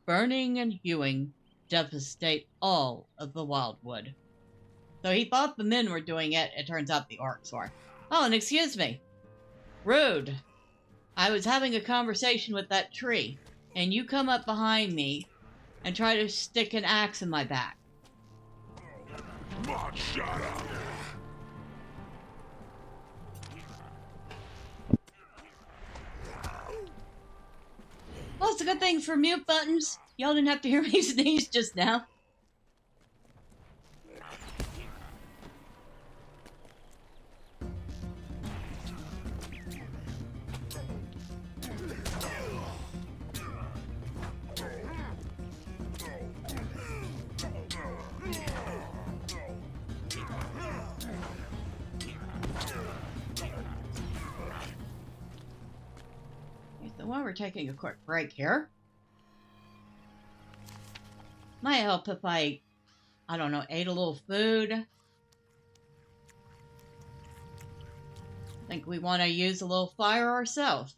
burning and hewing devastate all of the wildwood. So he thought the men were doing it. It turns out the Orcs were. Oh, and excuse me. Rude. I was having a conversation with that tree, and you come up behind me and try to stick an axe in my back. Shut up. Well, it's a good thing for mute buttons. Y'all didn't have to hear me sneeze just now. So while we're taking a quick break here, might help if I don't know, ate a little food. I think we want to use a little fire ourselves.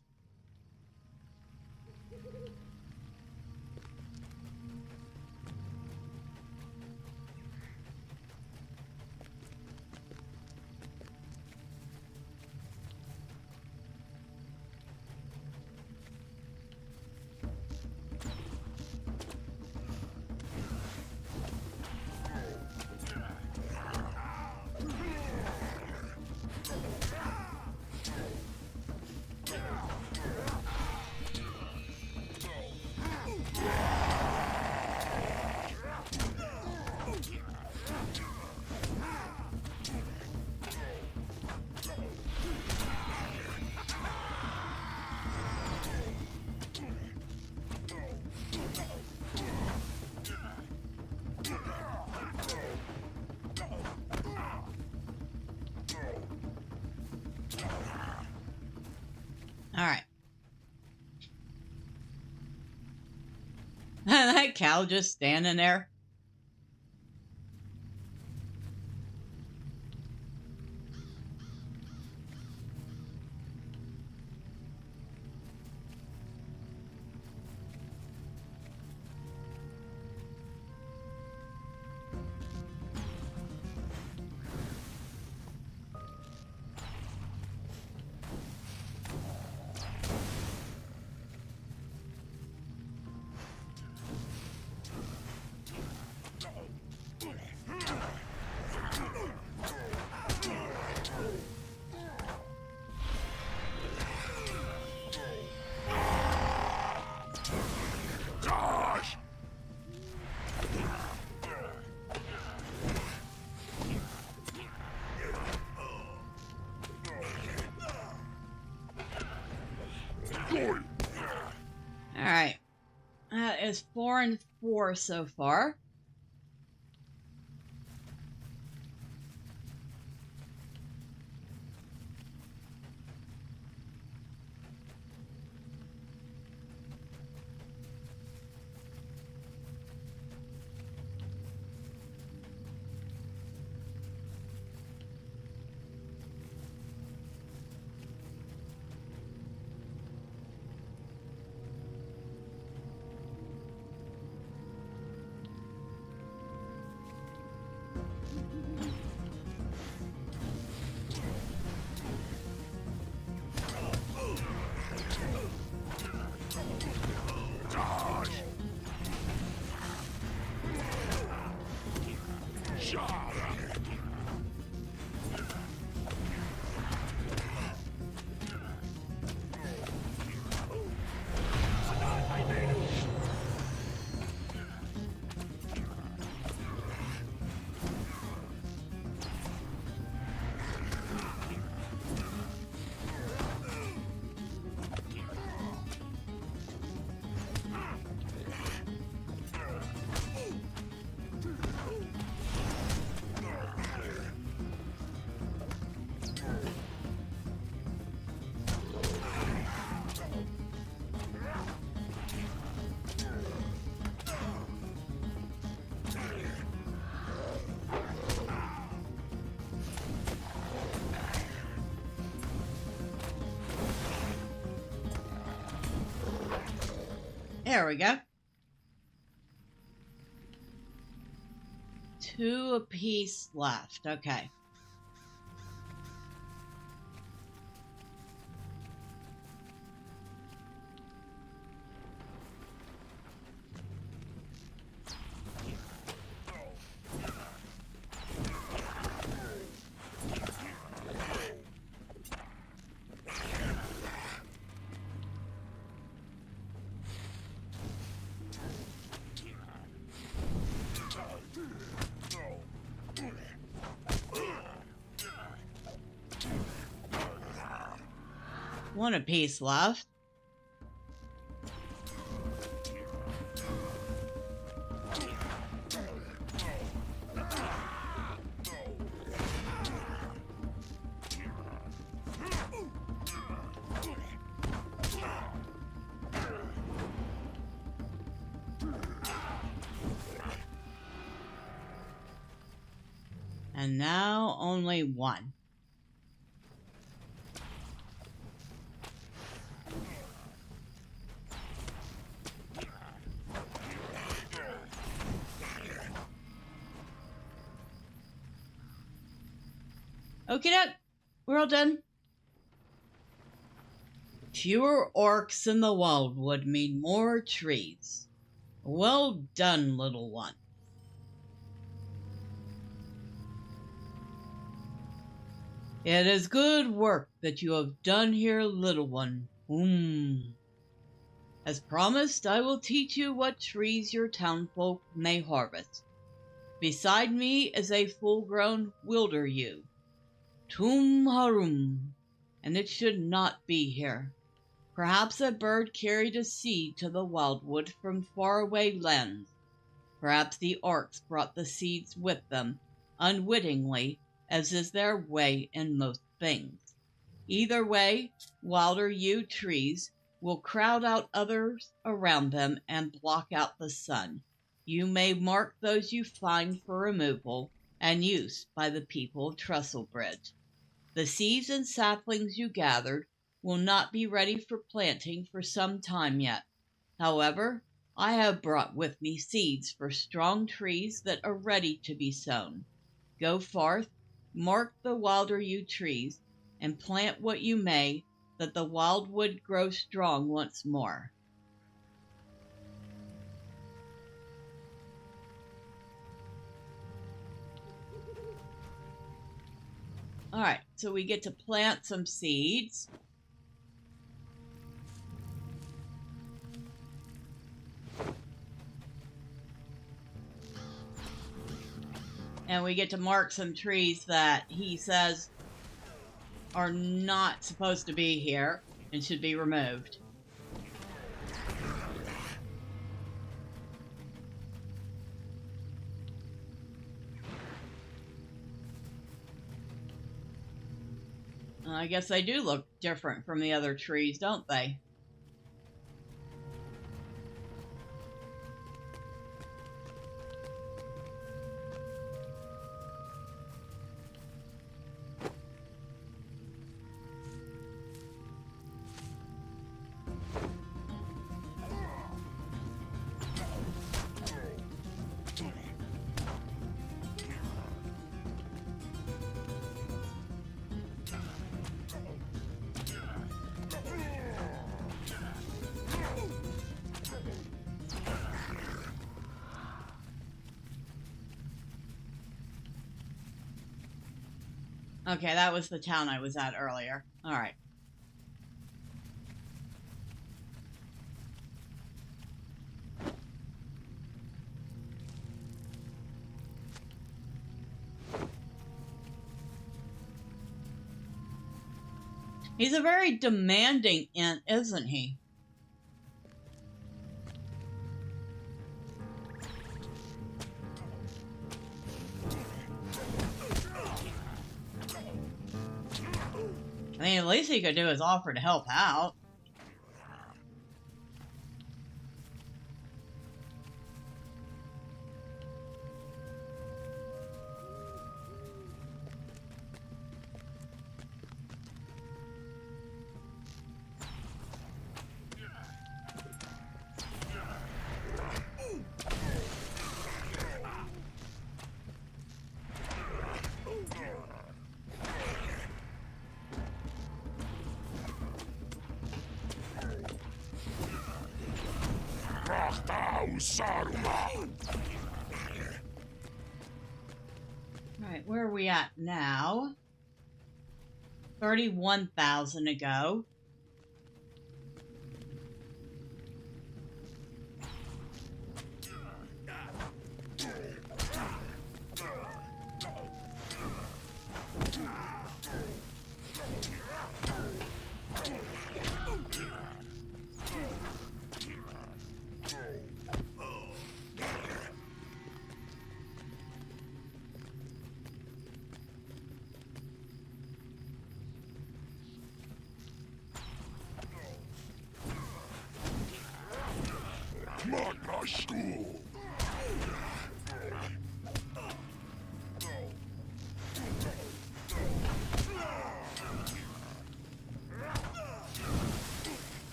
Alright. That cow just standing there. Alright. That is 4 and 4 so far. There we go. 2 apiece left. Okay. One apiece left. And now only 1. Okie doke, we're all done. Fewer orcs in the wildwood mean more trees. Well done, little one. It is good work that you have done here, little one. As promised, I will teach you what trees your townfolk may harvest. Beside me is a full-grown wilder yew. Tum harum, and it should not be here. Perhaps a bird carried a seed to the wildwood from faraway lands. Perhaps the orcs brought the seeds with them, unwittingly, as is their way in most things. Either way, wilder yew trees will crowd out others around them and block out the sun. You may mark those you find for removal and use by the people of Trestlebridge. The seeds and saplings you gathered will not be ready for planting for some time yet. However, I have brought with me seeds for strong trees that are ready to be sown. Go forth, mark the wilder yew trees, and plant what you may, that the wildwood grow strong once more. All right, so we get to plant some seeds. And we get to mark some trees that he says are not supposed to be here and should be removed. I guess they do look different from the other trees, don't they? Okay, that was the town I was at earlier. All right. He's a very demanding ant, isn't he? I mean, the least he could do is offer to help out. Alright, where are we at now? 31,000 to go.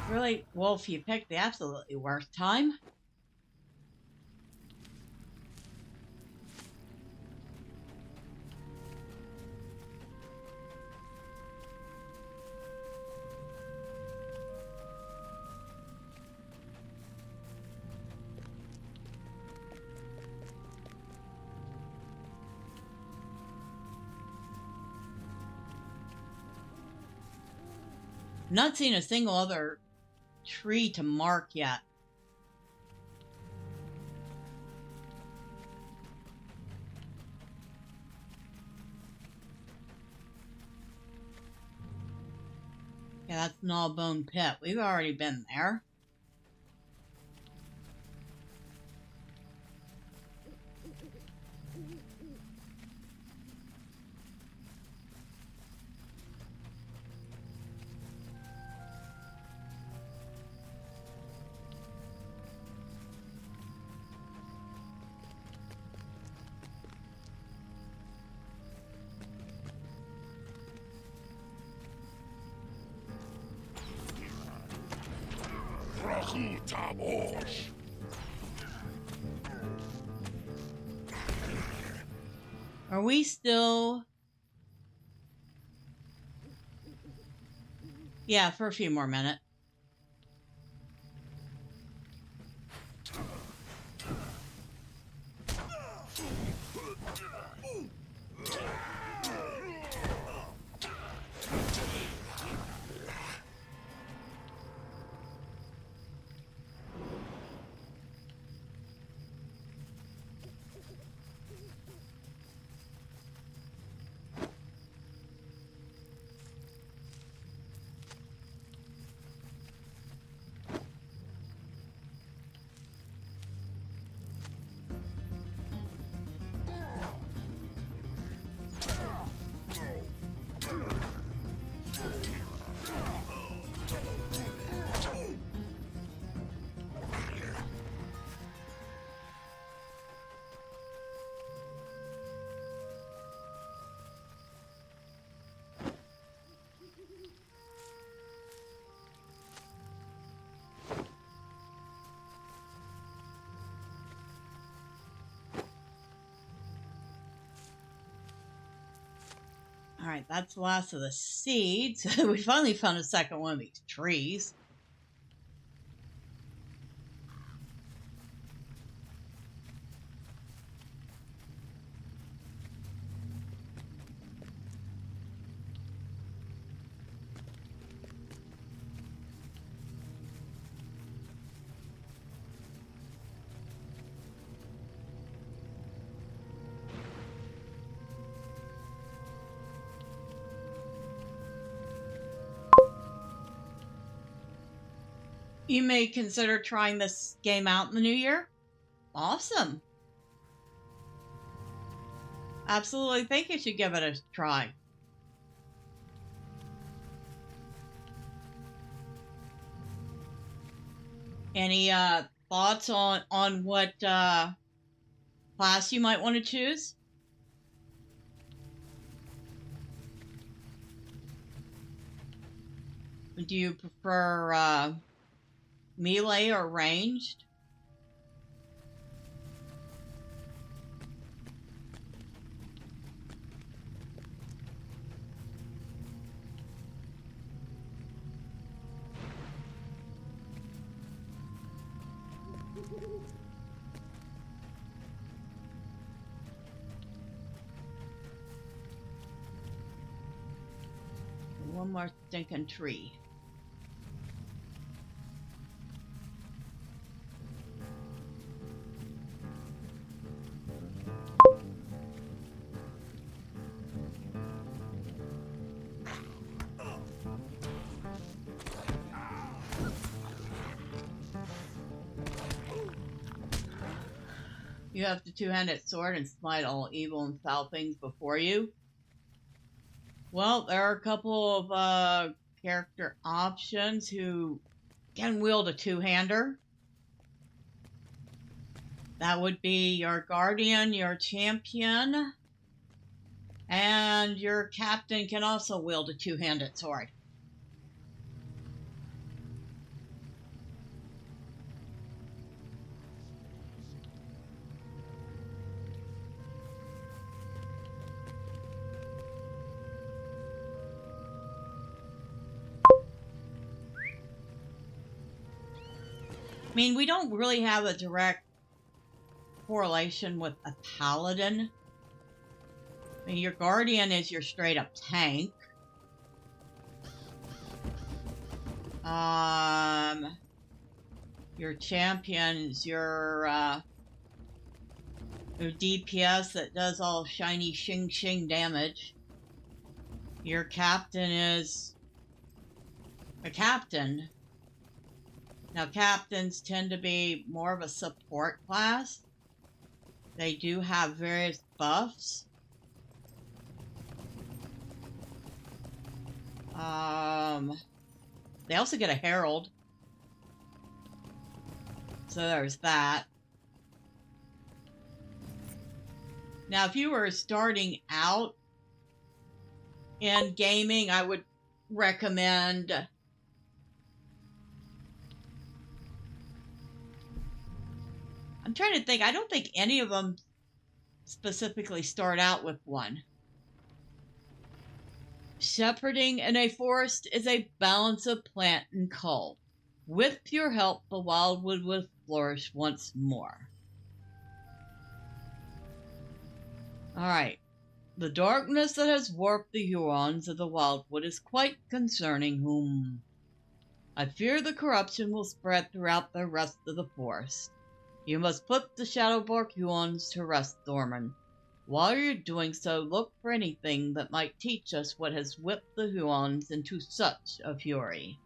Really, Wolf, you picked the absolutely worst time. Not seen a single other tree to mark yet. Yeah, that's Gnawbone Pit. We've already been there. Are we still... Yeah, for a few more minutes. All right, that's the last of the seeds. We finally found a second one of these trees. You may consider trying this game out in the new year. Awesome. Absolutely think you should give it a try. Any thoughts on what class you might want to choose? Do you prefer melee or ranged? One more stinking tree. You have the two-handed sword and smite all evil and foul things before you. Well, there are a couple of character options who can wield a two-hander. That would be your guardian, your champion, and your captain can also wield a two-handed sword. I mean, we don't really have a direct correlation with a paladin. I mean, your guardian is your straight up tank. Your champions, your DPS that does all shiny shing shing damage. Your captain is a captain. Now, captains tend to be more of a support class. They do have various buffs. They also get a herald. So there's that. Now, if you were starting out in gaming, I would recommend I'm trying to think. I don't think any of them specifically start out with one. Shepherding in a forest is a balance of plant and cull. With your help, the wildwood will flourish once more. Alright. The darkness that has warped the Hurons of the wildwood is quite concerning. I fear the corruption will spread throughout the rest of the forest. You must put the Shadowbark Hurons to rest, Thormurn. While you're doing so, look for anything that might teach us what has whipped the Hurons into such a fury.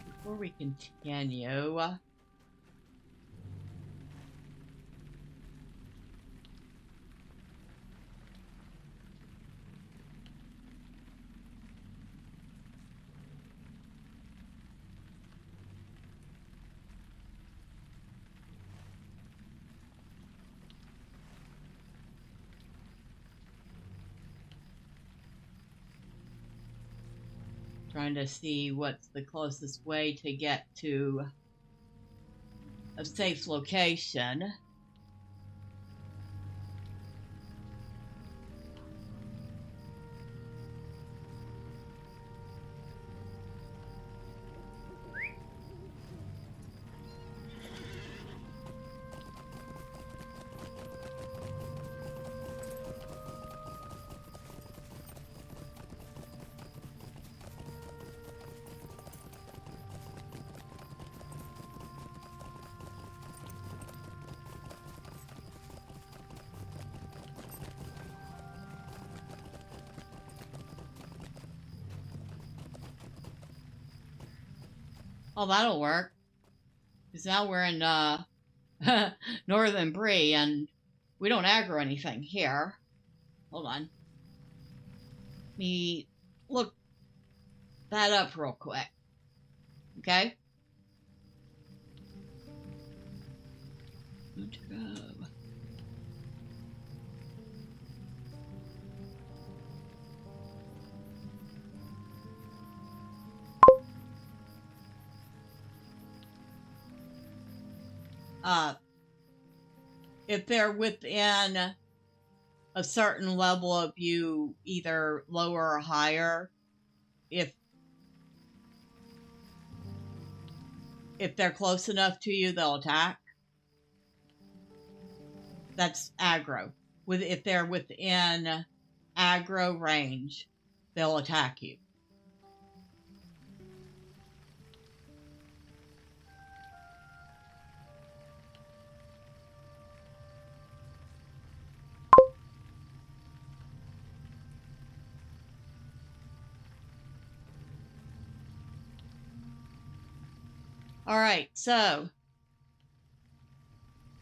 Before we continue, trying to see what's the closest way to get to a safe location. Oh, that'll work. Because now we're in Northern Bree, and we don't aggro anything here. Hold on. Let me look that up real quick. Okay? LOTRO. If they're within a certain level of you, either lower or higher, if they're close enough to you, they'll attack. That's aggro. If they're within aggro range, they'll attack you. All right, so,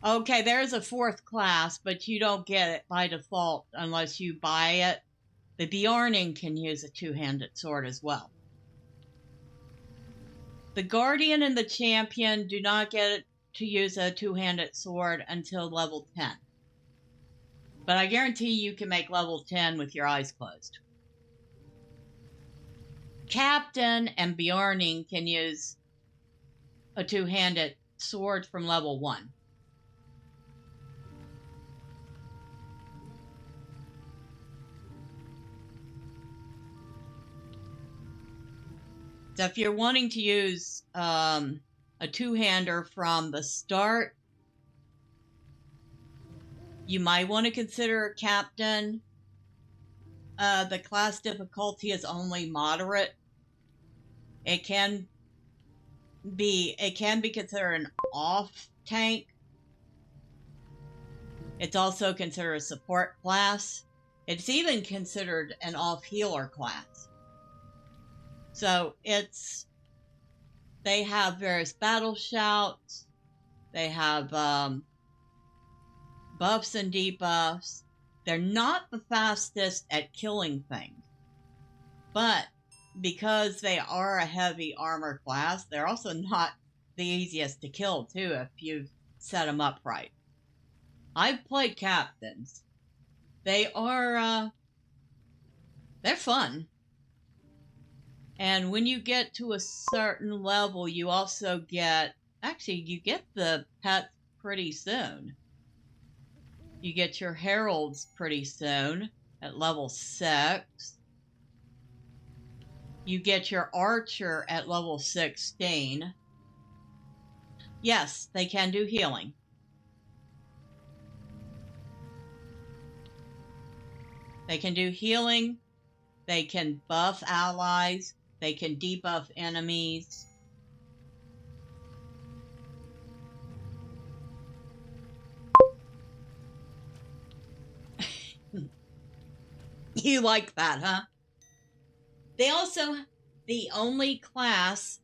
okay, there's a fourth class, but you don't get it by default unless you buy it. The Bjorning can use a two-handed sword as well. The Guardian and the Champion do not get to use a two-handed sword until level 10. But I guarantee you can make level 10 with your eyes closed. Captain and Bjorning can use a two-handed sword from level 1. So if you're wanting to use a two-hander from the start, You might want to consider a captain. The class difficulty is only moderate. It can be considered an off tank. It's also considered a support class. It's even considered an off healer class. So they have various battle shouts. They have buffs and debuffs. They're not the fastest at killing things, but because they are a heavy armor class, they're also not the easiest to kill too if you set them up right. I've played captains. They're fun. And when you get to a certain level, you also get the pets pretty soon. You get your heralds pretty soon at level 6. You get your archer at level 16. Yes, they can do healing. They can do healing. They can buff allies. They can debuff enemies. You like that, huh? They also the only class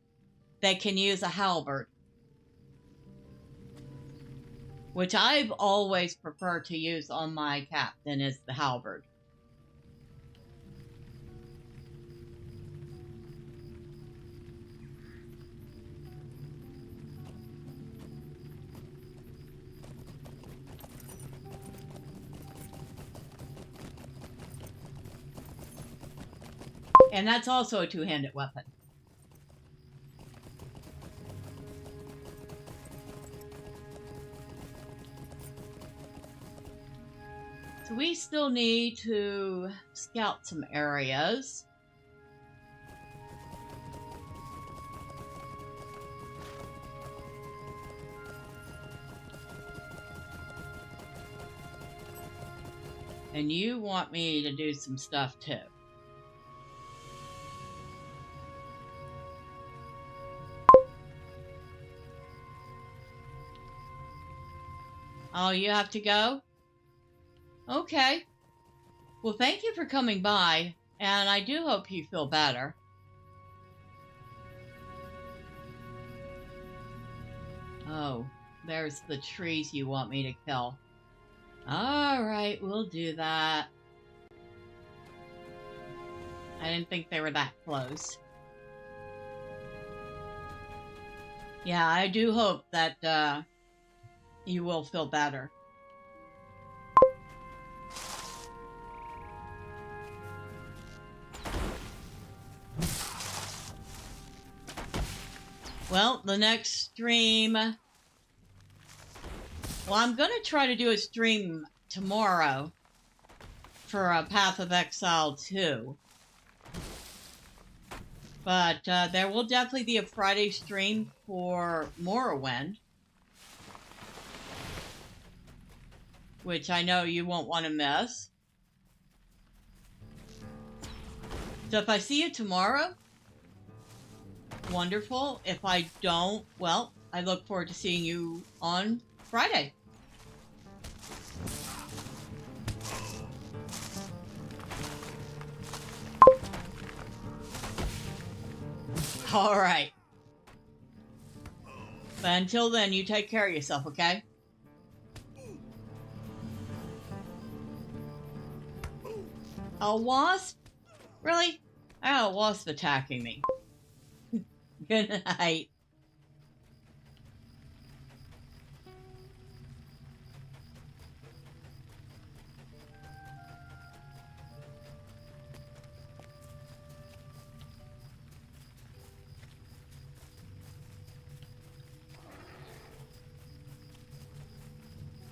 that can use a halberd, which I've always preferred to use on my captain, is the halberd. And that's also a two-handed weapon. So we still need to scout some areas. And you want me to do some stuff too. Oh, you have to go? Okay. Well, thank you for coming by, and I do hope you feel better. Oh, there's the trees you want me to kill. Alright, we'll do that. I didn't think they were that close. Yeah, I do hope that, you will feel better. Well, the next stream... Well, I'm going to try to do a stream tomorrow for Path of Exile 2. But there will definitely be a Friday stream for Morrowind, which I know you won't want to miss. So if I see you tomorrow, wonderful. If I don't, well, I look forward to seeing you on Friday. All right. But until then, you take care of yourself, okay? A wasp? Really? I got a wasp attacking me. Good night.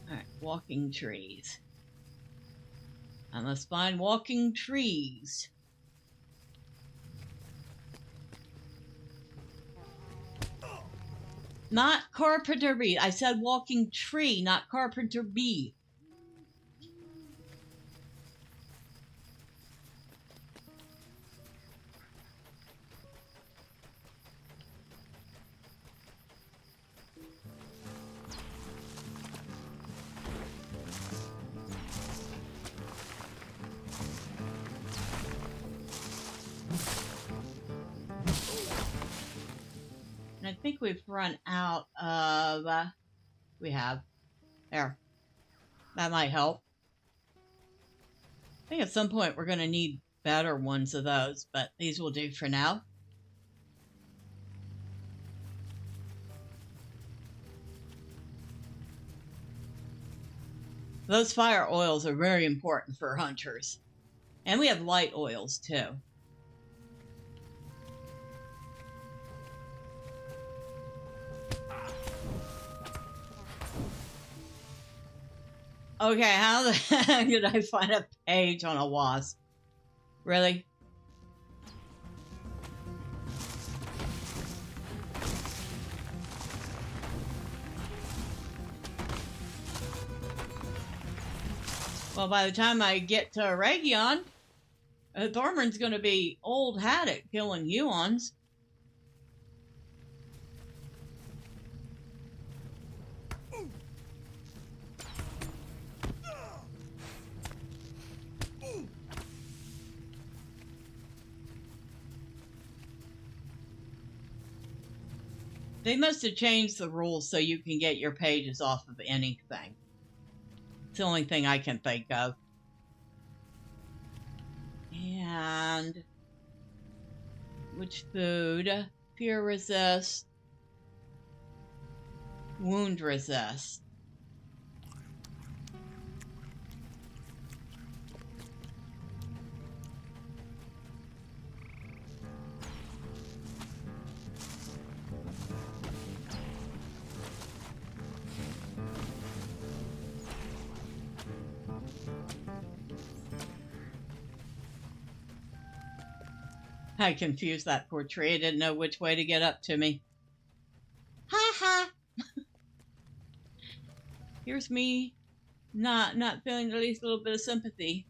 Alright, walking trees. I must find walking trees. Not carpenter bee. I said walking tree, not carpenter bee. I think we've run out of... we have. There. That might help. I think at some point we're going to need better ones of those, but these will do for now. Those fire oils are very important for hunters. And we have light oils too. Okay, how the heck did I find a page on a wasp? Really? Well, by the time I get to Region, Thormurn's going to be old hat at killing Huons. They must have changed the rules so you can get your pages off of anything. It's the only thing I can think of. And which food? Fear resist. Wound resist. I confused that poor tree. I didn't know which way to get up to me. Ha ha! Here's me not feeling the least little bit of sympathy.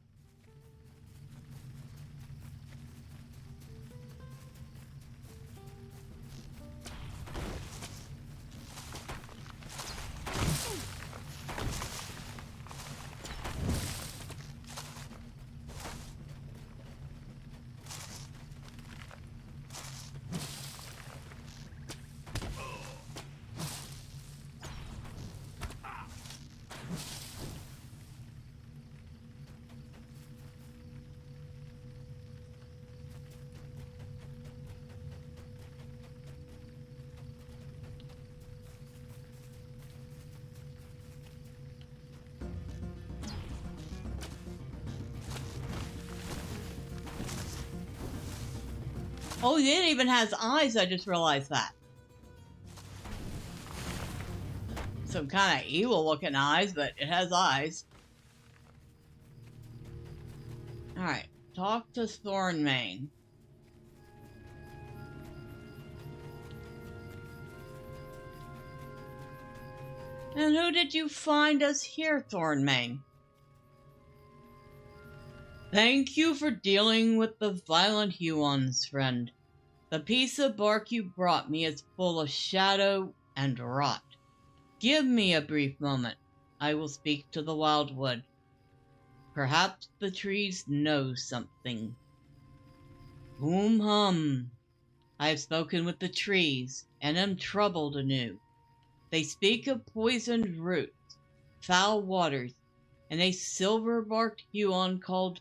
Oh, it even has eyes. I just realized that. Some kind of evil looking eyes, but it has eyes. Alright, talk to Thormurn. And who did you find us here, Thormurn? Thank you for dealing with the violent Huons, friend. The piece of bark you brought me is full of shadow and rot. Give me a brief moment. I will speak to the wildwood. Perhaps the trees know something. Boom hum. I have spoken with the trees, and am troubled anew. They speak of poisoned roots, foul waters, and a silver-barked Huon called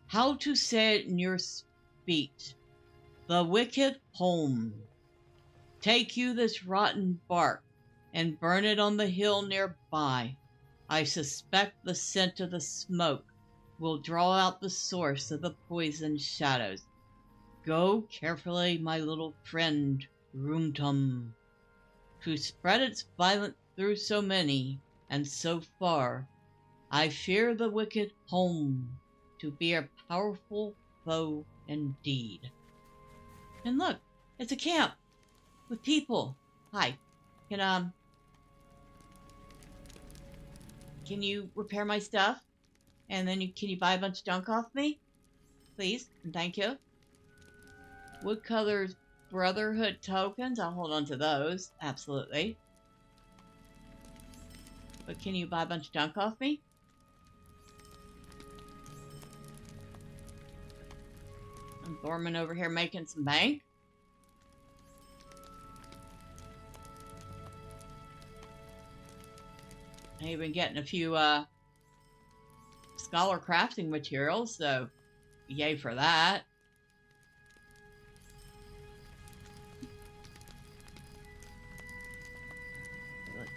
how to say it in your speech? The wicked Holm. Take you this rotten bark and burn it on the hill nearby. I suspect the scent of the smoke will draw out the source of the poisoned shadows. Go carefully, my little friend, Rumtum. To spread its violence through so many and so far, I fear the wicked Holm to be a powerful foe indeed. And look, it's a camp with people. Hi, can you repair my stuff? And then can you buy a bunch of junk off me? Please, and thank you. Woodcutter's Brotherhood tokens, I'll hold on to those, absolutely. But can you buy a bunch of junk off me? And Thormurn over here making some bank. I've been getting a few scholar crafting materials, so yay for that. Let's see.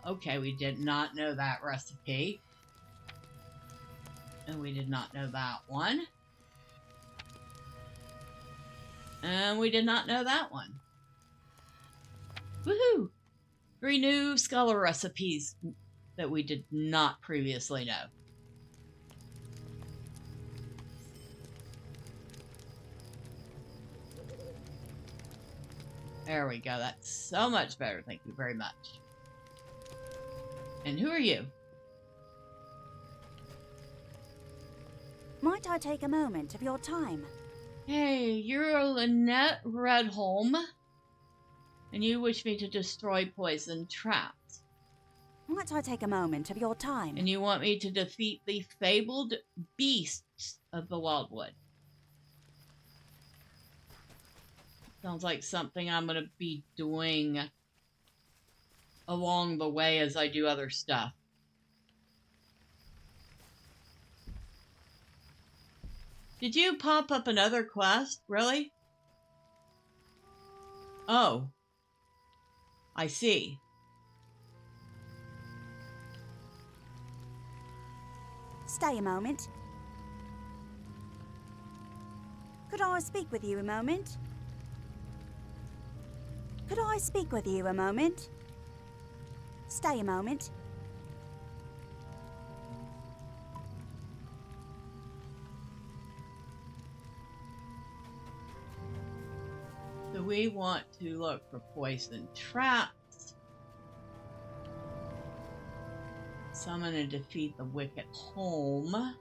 Okay, we did not know that recipe. And we did not know that one. And we did not know that one. Woohoo! 3 new scholar recipes that we did not previously know. There we go. That's so much better. Thank you very much. And who are you? Might I take a moment of your time? Hey, you're Lynette Redholm, and you wish me to destroy poison traps. Might I take a moment of your time? And you want me to defeat the fabled beasts of the Wildwood. Sounds like something I'm going to be doing along the way as I do other stuff. Did you pop up another quest? Really? Oh. I see. Stay a moment. Could I speak with you a moment? Could I speak with you a moment? Stay a moment. So we want to look for poison traps. Summon and defeat the wicked home.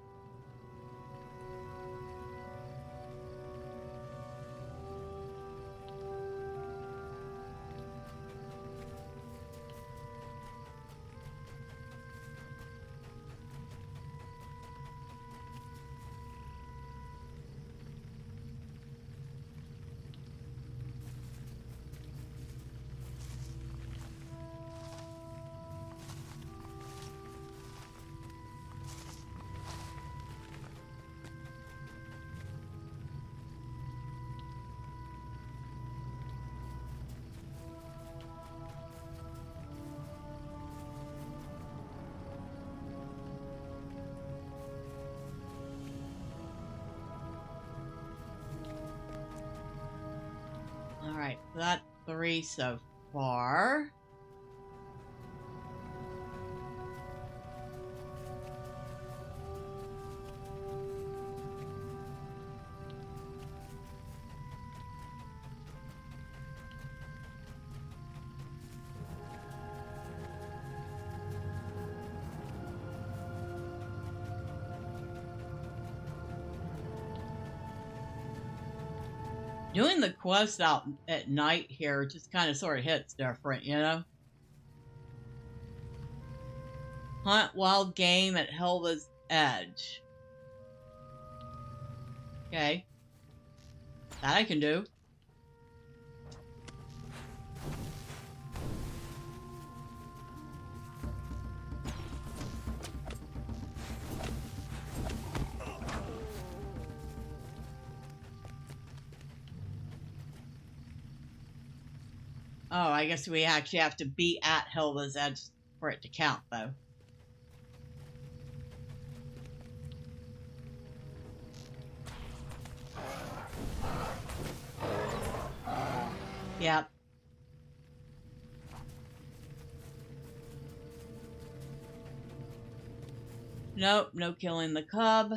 Alright, that's 3 so far. Doing the quest out at night here just kind of sort of hits different, you know? Hunt wild game at Helva's Edge. Okay. That I can do. Oh, I guess we actually have to be at Helva's Edge for it to count, though. Yep. Nope, no killing the cub.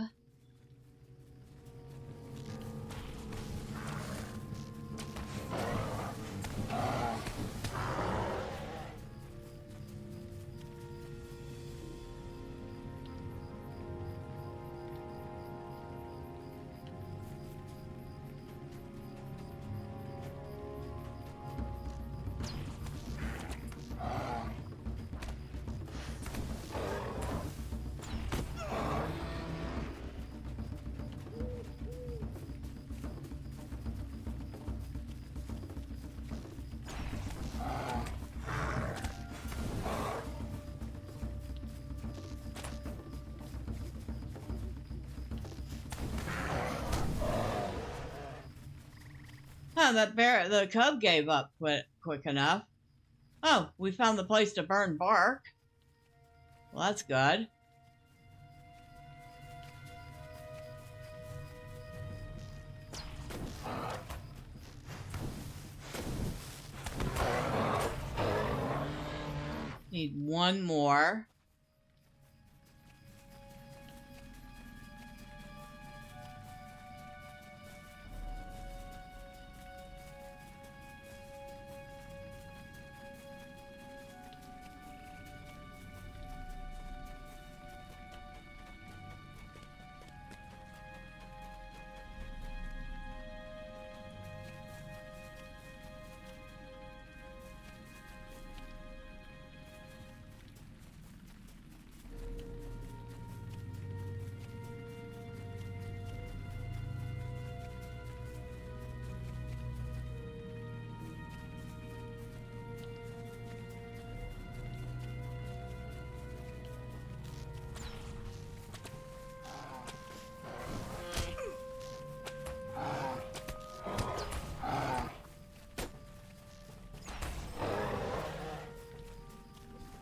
Oh, the cub gave up quick enough. Oh, we found the place to burn bark. Well, that's good. Need one more.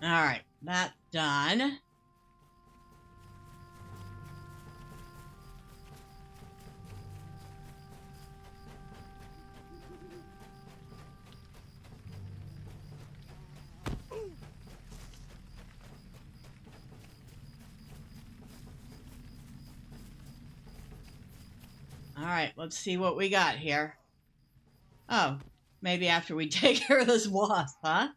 Alright, that's done. Alright, let's see what we got here. Oh, maybe after we take care of this wasp, huh?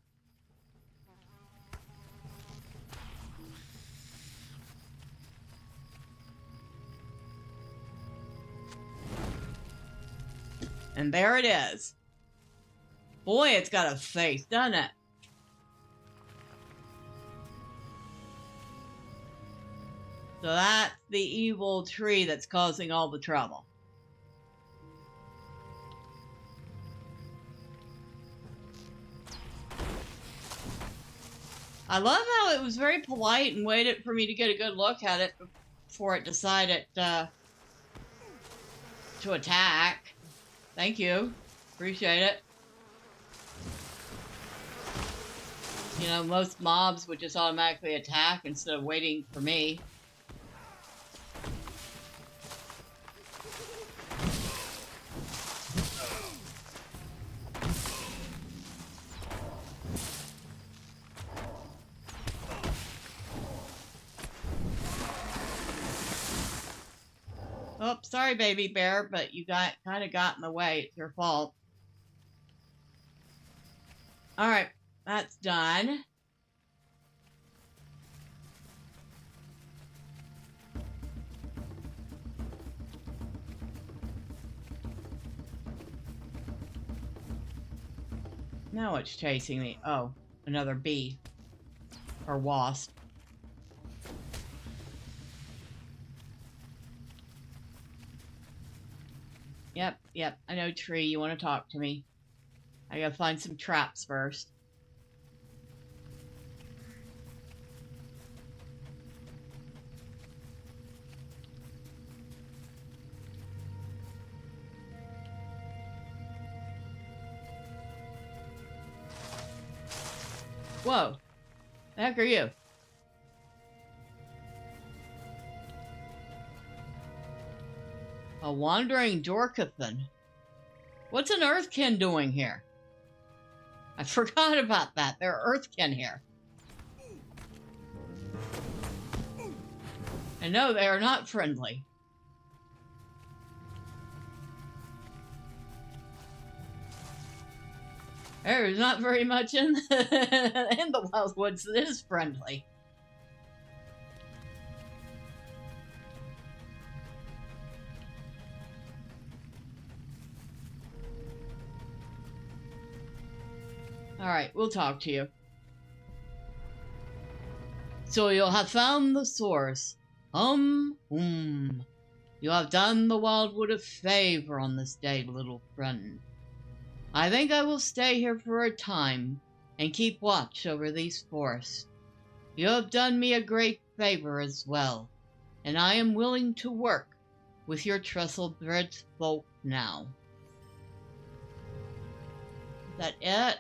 And there it is. Boy, it's got a face, doesn't it? So that's the evil tree that's causing all the trouble. I love how it was very polite and waited for me to get a good look at it before it decided to attack. Thank you. Appreciate it. You know, most mobs would just automatically attack instead of waiting for me. Oh, sorry, baby bear, but you kind of got in the way. It's your fault. All right, that's done. Now it's chasing me. Oh, another bee. Or wasp. Yep, I know, tree, you want to talk to me. I gotta find some traps first. Whoa, the heck are you? A wandering Dorkathan. What's an Earthkin doing here? I forgot about that. There are Earthkin here. And no, they are not friendly. There's not very much in the Wild Woods that is friendly. Alright, we'll talk to you. So you'll have found the source. You have done the Wildwood a favor on this day, little friend. I think I will stay here for a time and keep watch over these forests. You have done me a great favor as well, and I am willing to work with your trestle-bred folk now. that it?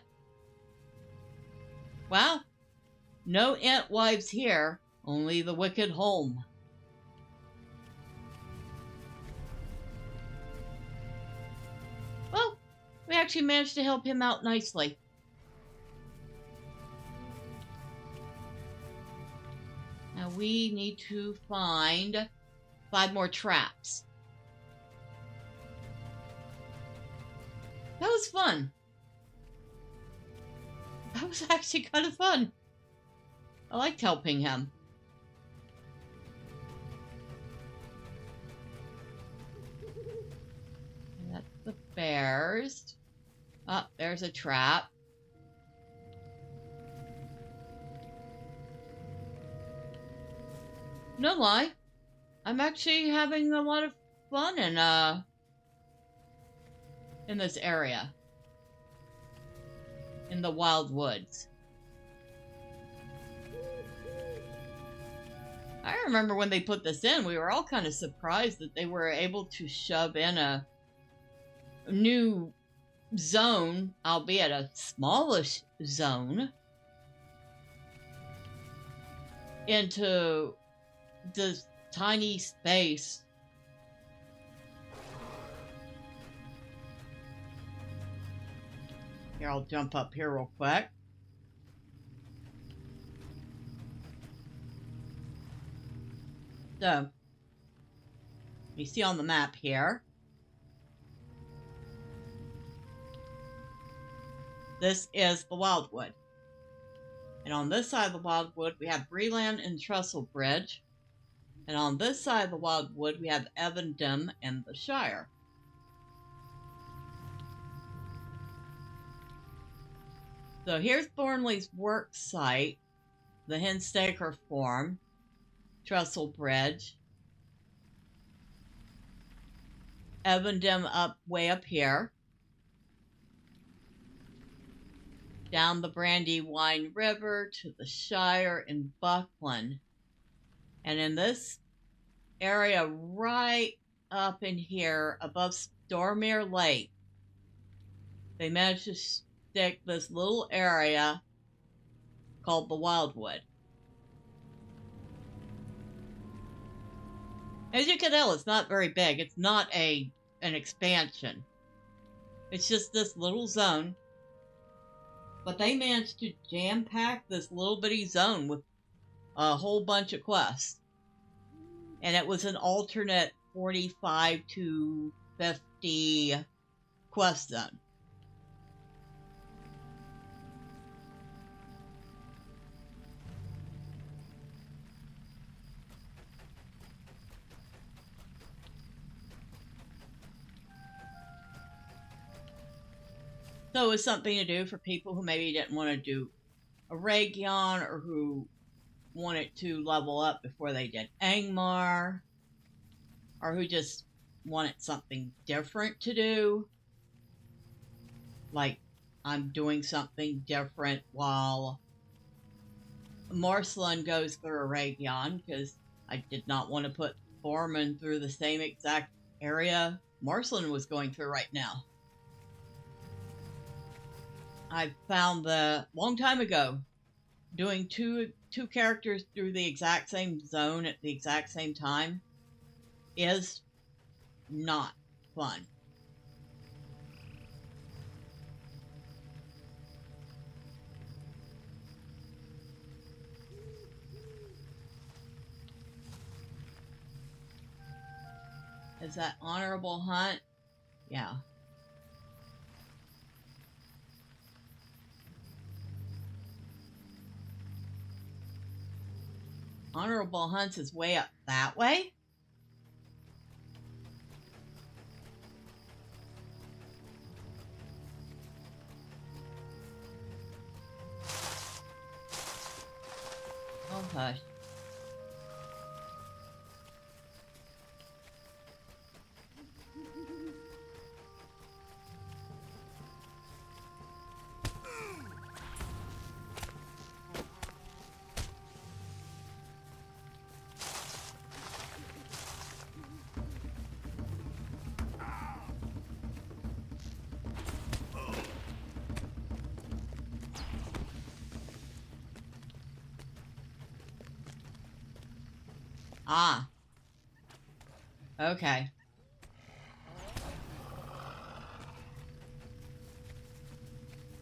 Wow. No ant wives here, only the wicked home. Well, we actually managed to help him out nicely. Now we need to find 5 more traps. That was fun. That was actually kind of fun. I liked helping him. And that's the bears. Oh, there's a trap. No lie, I'm actually having a lot of fun in this area. In the wild woods. I remember when they put this in, we were all kind of surprised that they were able to shove in a new zone, albeit a smallish zone, into this tiny space. Here, I'll jump up here real quick. So, you see on the map here, this is the Wildwood. And on this side of the Wildwood, we have Breland and Trestle Bridge. And on this side of the Wildwood, we have Evandem and the Shire. So here's Thornley's work site, the Henstaker Farm, Trestle Bridge, Evandem way up here, down the Brandywine River to the Shire in Buckland. And in this area right up in here above Thormurn Lake, they managed to stick this little area called the Wildwood. As you can tell, it's not very big. It's not an expansion. It's just this little zone. But they managed to jam-pack this little bitty zone with a whole bunch of quests. And it was an alternate 45 to 50 quest zone. So it was something to do for people who maybe didn't want to do a Region or who wanted to level up before they did Angmar, or who just wanted something different to do. Like, I'm doing something different while Marceline goes through a Region, because I did not want to put Thormurn through the same exact area Marceline was going through right now. I found the long time ago doing two characters through the exact same zone at the exact same time is not fun. Is that honorable hunt? Yeah. Honorable Hunts is way up that way? Oh, hush. Ah. Okay.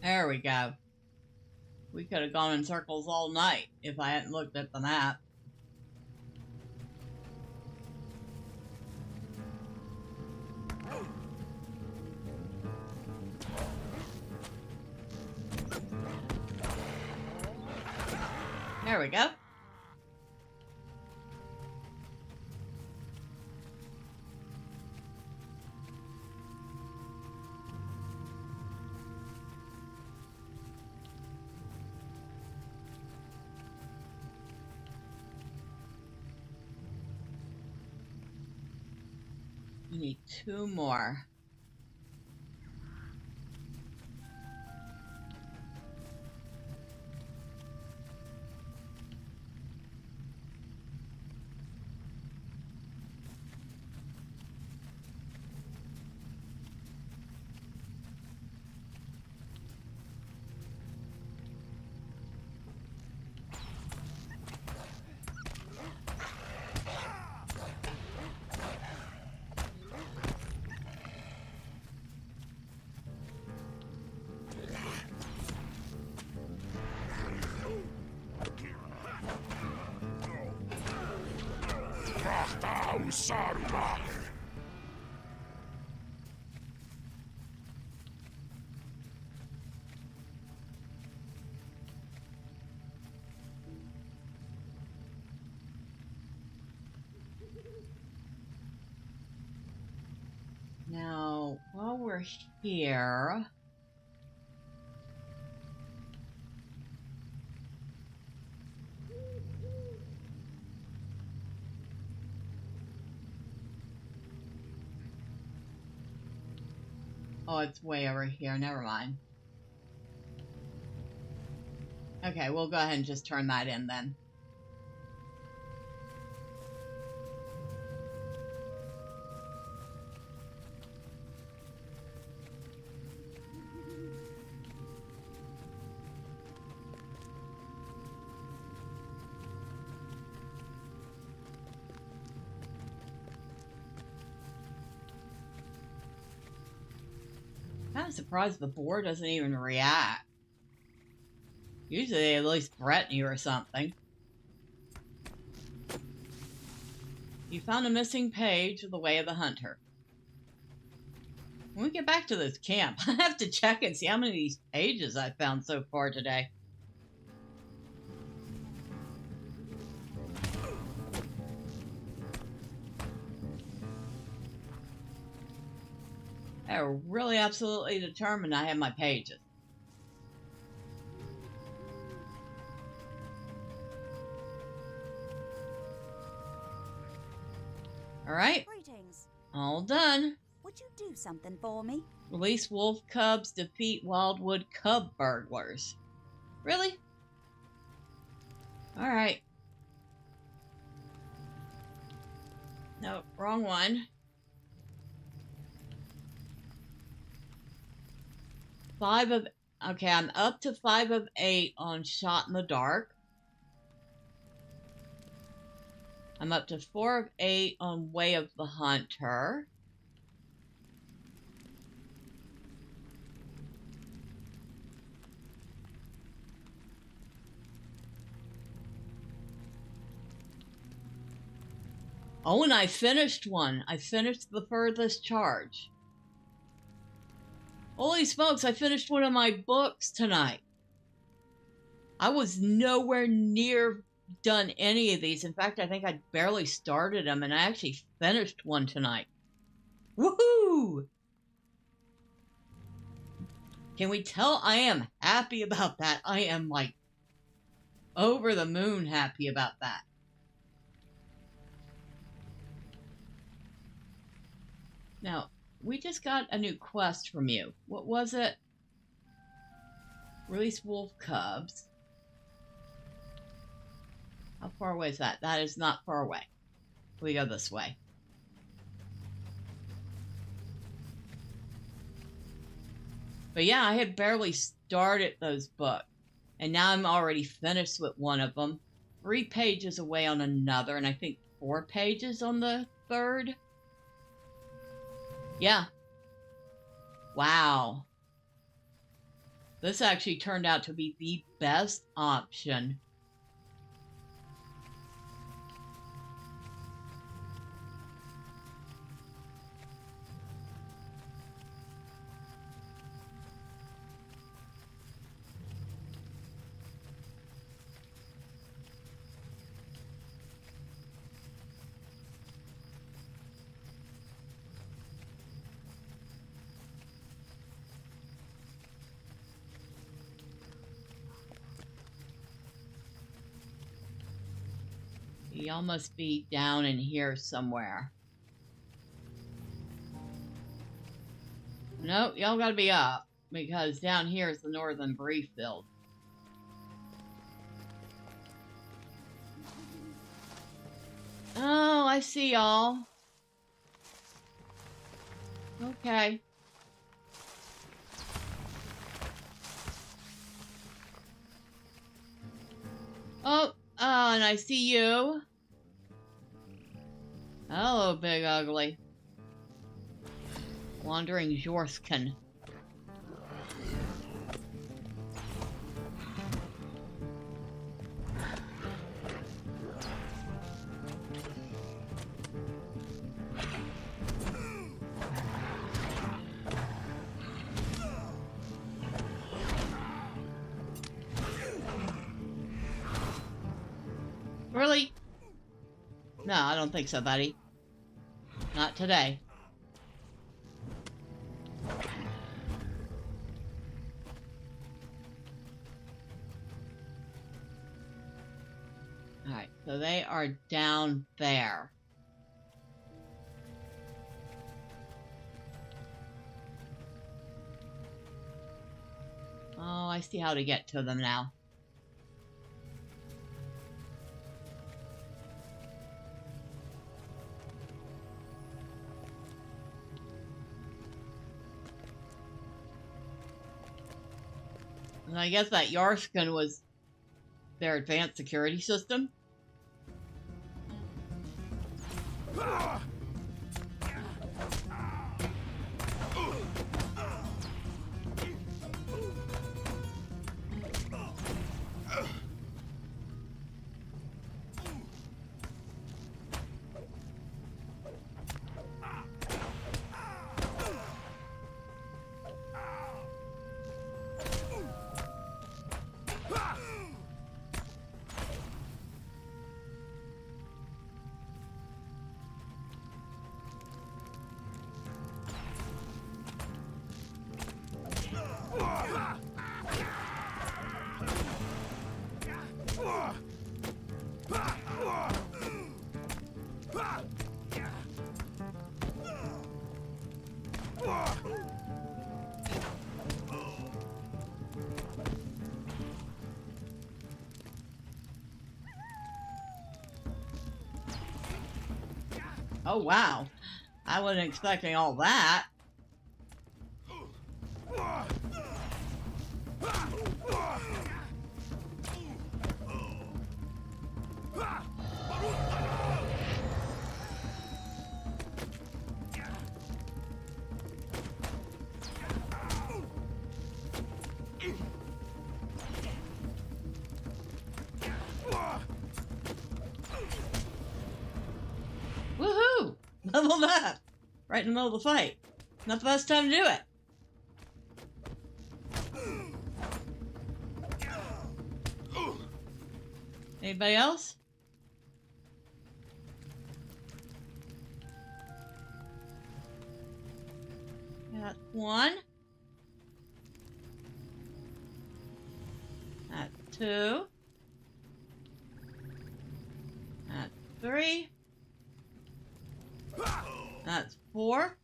There we go. We could have gone in circles all night if I hadn't looked at the map. There we go. We need 2 more. Now, while we're here, oh, it's way over here. Never mind. Okay, we'll go ahead and just turn that in then. I'm surprised the board doesn't even react. Usually they at least threaten you or something. You found a missing page of the Way of the Hunter. When we get back to this camp, I have to check and see how many of these pages I've found so far today. They're really absolutely determined I have my pages. Alright. Greetings. All done. Would you do something for me? Release wolf cubs, defeat wildwood cub burglars. Really? Alright. No, wrong one. 5 of... Okay, I'm up to 5 of 8 on Shot in the Dark. I'm up to 4 of 8 on Way of the Hunter. Oh, and I finished one. I finished the Furthest Charge. Holy smokes, I finished one of my books tonight. I was nowhere near done any of these. In fact, I think I barely started them, and I actually finished one tonight. Woohoo! Can we tell I am happy about that? I am, like, over the moon happy about that. Now, we just got a new quest from you. What was it? Release wolf cubs. How far away is that? That is not far away. We go this way. But yeah, I had barely started those books. And now I'm already finished with one of them. 3 pages away on another, and I think 4 pages on the 3rd. Yeah. Wow. This actually turned out to be the best option. Y'all must be down in here somewhere. Nope, y'all gotta be up, because down here is the northern brief field. Oh, I see y'all. Okay. Oh, and I see you. Hello, Big Ugly. Wandering Jorskin. Really? No, I don't think so, buddy. Not today. Alright, so they are down there. Oh, I see how to get to them now. And I guess that Yarskin was their advanced security system. Oh, wow. I wasn't expecting all that. Woohoo! Leveled up! Right in the middle of the fight. Not the best time to do it. Anybody else? That's 1. That's 2. That's 3. That's 4.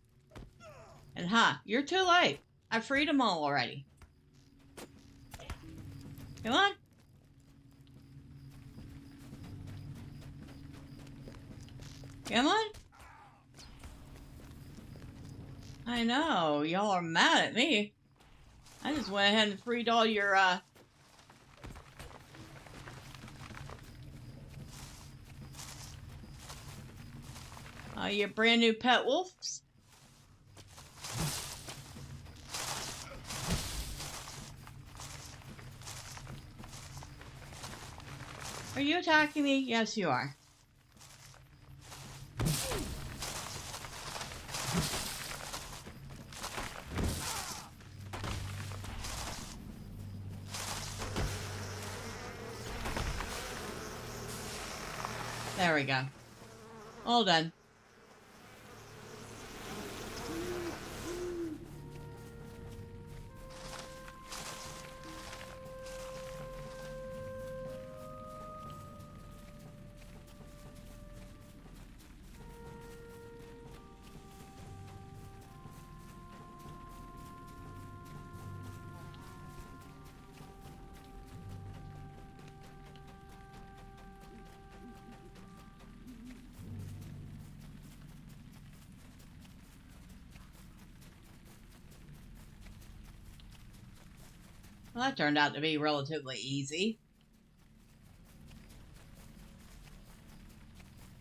And you're too late. I freed them all already. Come on. Come on. I know, y'all are mad at me. I just went ahead and freed all your, Your brand new pet wolves. Are you attacking me? Yes, you are. There we go. All done. Well, that turned out to be relatively easy.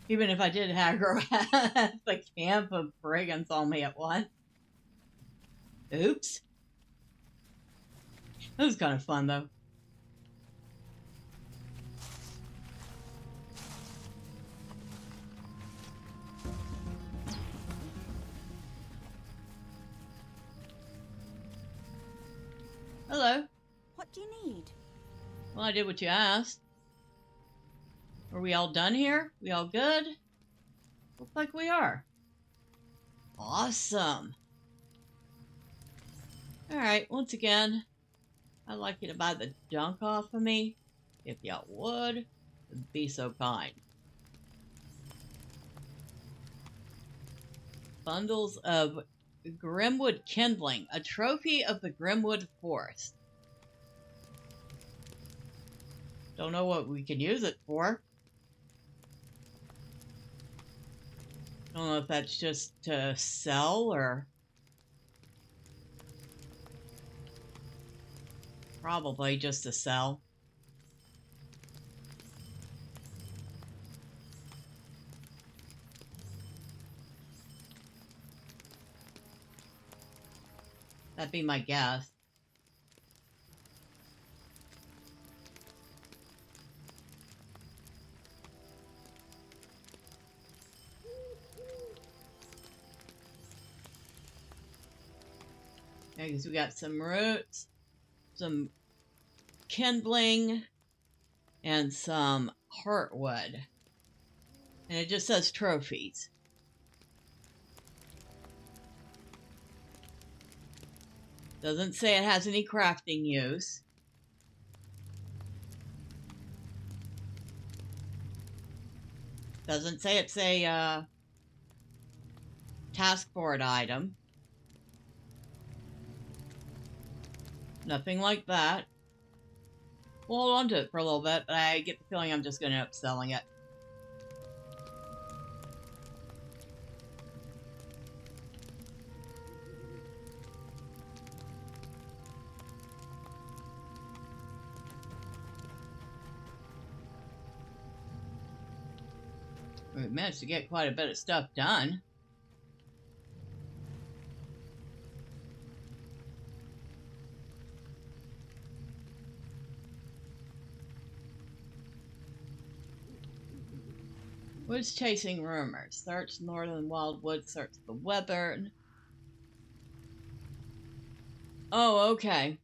Even if I did aggro the camp of brigands on me at once. Oops. That was kind of fun, though. Hello. What do you need? Well, I did what you asked. Are we all done here? We all good? Looks like we are. Awesome. Alright, once again, I'd like you to buy the junk off of me. If y'all would, be so kind. Bundles of Grimwood Kindling, a trophy of the Grimwood Forest. Don't know what we can use it for. Don't know if that's just to sell or... Probably just to sell. That'd be my guess. Yeah, because we got some roots, some kindling, and some heartwood. And it just says trophies. Doesn't say it has any crafting use. Doesn't say it's a task board item. Nothing like that. We'll hold on to it for a little bit, but I get the feeling I'm just going to end up selling it. We managed to get quite a bit of stuff done. Woods chasing rumors. Search northern wildwood. Search the weather. Oh, okay.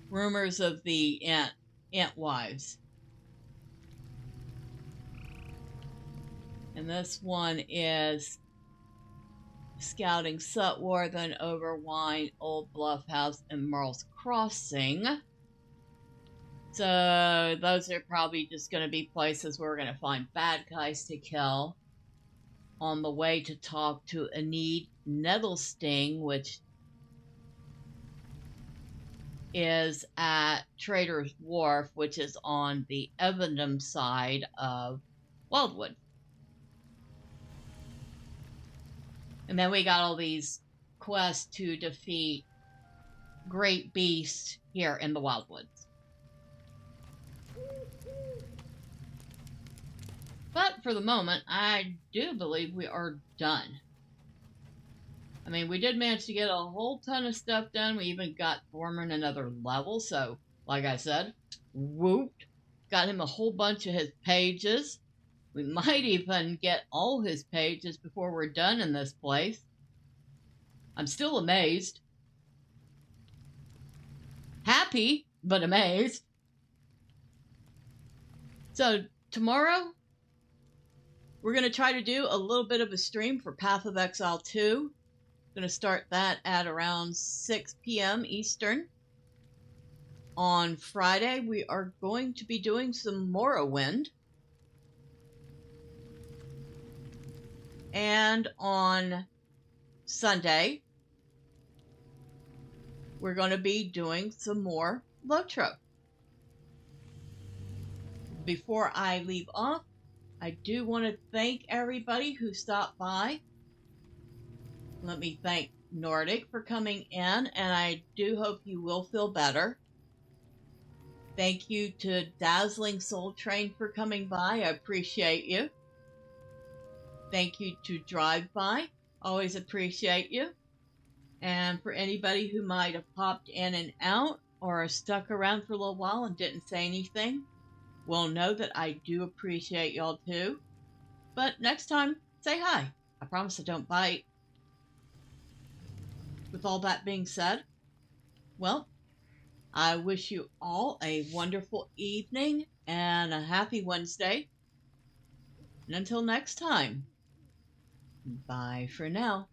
Rumors of the ant wives. And this one is scouting Sutworthen, Overwine, Old Bluff House, and Merle's Crossing. So those are probably just going to be places where we're going to find bad guys to kill. On the way to talk to Enid Nettlesting, which is at Trader's Wharf, which is on the Evendom side of Wildwood. And then we got all these quests to defeat great beasts here in the Wildwoods. But for the moment, I do believe we are done. I mean, we did manage to get a whole ton of stuff done. We even got Thormurn another level, so, like I said, whoop. Got him a whole bunch of his pages. We might even get all his pages before we're done in this place. I'm still amazed. Happy, but amazed. So, tomorrow, we're going to try to do a little bit of a stream for Path of Exile 2. Going to start that at around 6 p.m. Eastern. On Friday, we are going to be doing some Morrowind. And on Sunday, we're going to be doing some more LOTRO. Before I leave off, I do want to thank everybody who stopped by. Let me thank Nordic for coming in, and I do hope you will feel better. Thank you to Dazzling Soul Train for coming by. I appreciate you. Thank you to Drive By. Always appreciate you. And for anybody who might have popped in and out or stuck around for a little while and didn't say anything, well, know that I do appreciate y'all too. But next time, say hi. I promise I don't bite. With all that being said, well, I wish you all a wonderful evening and a happy Wednesday. And until next time, bye for now.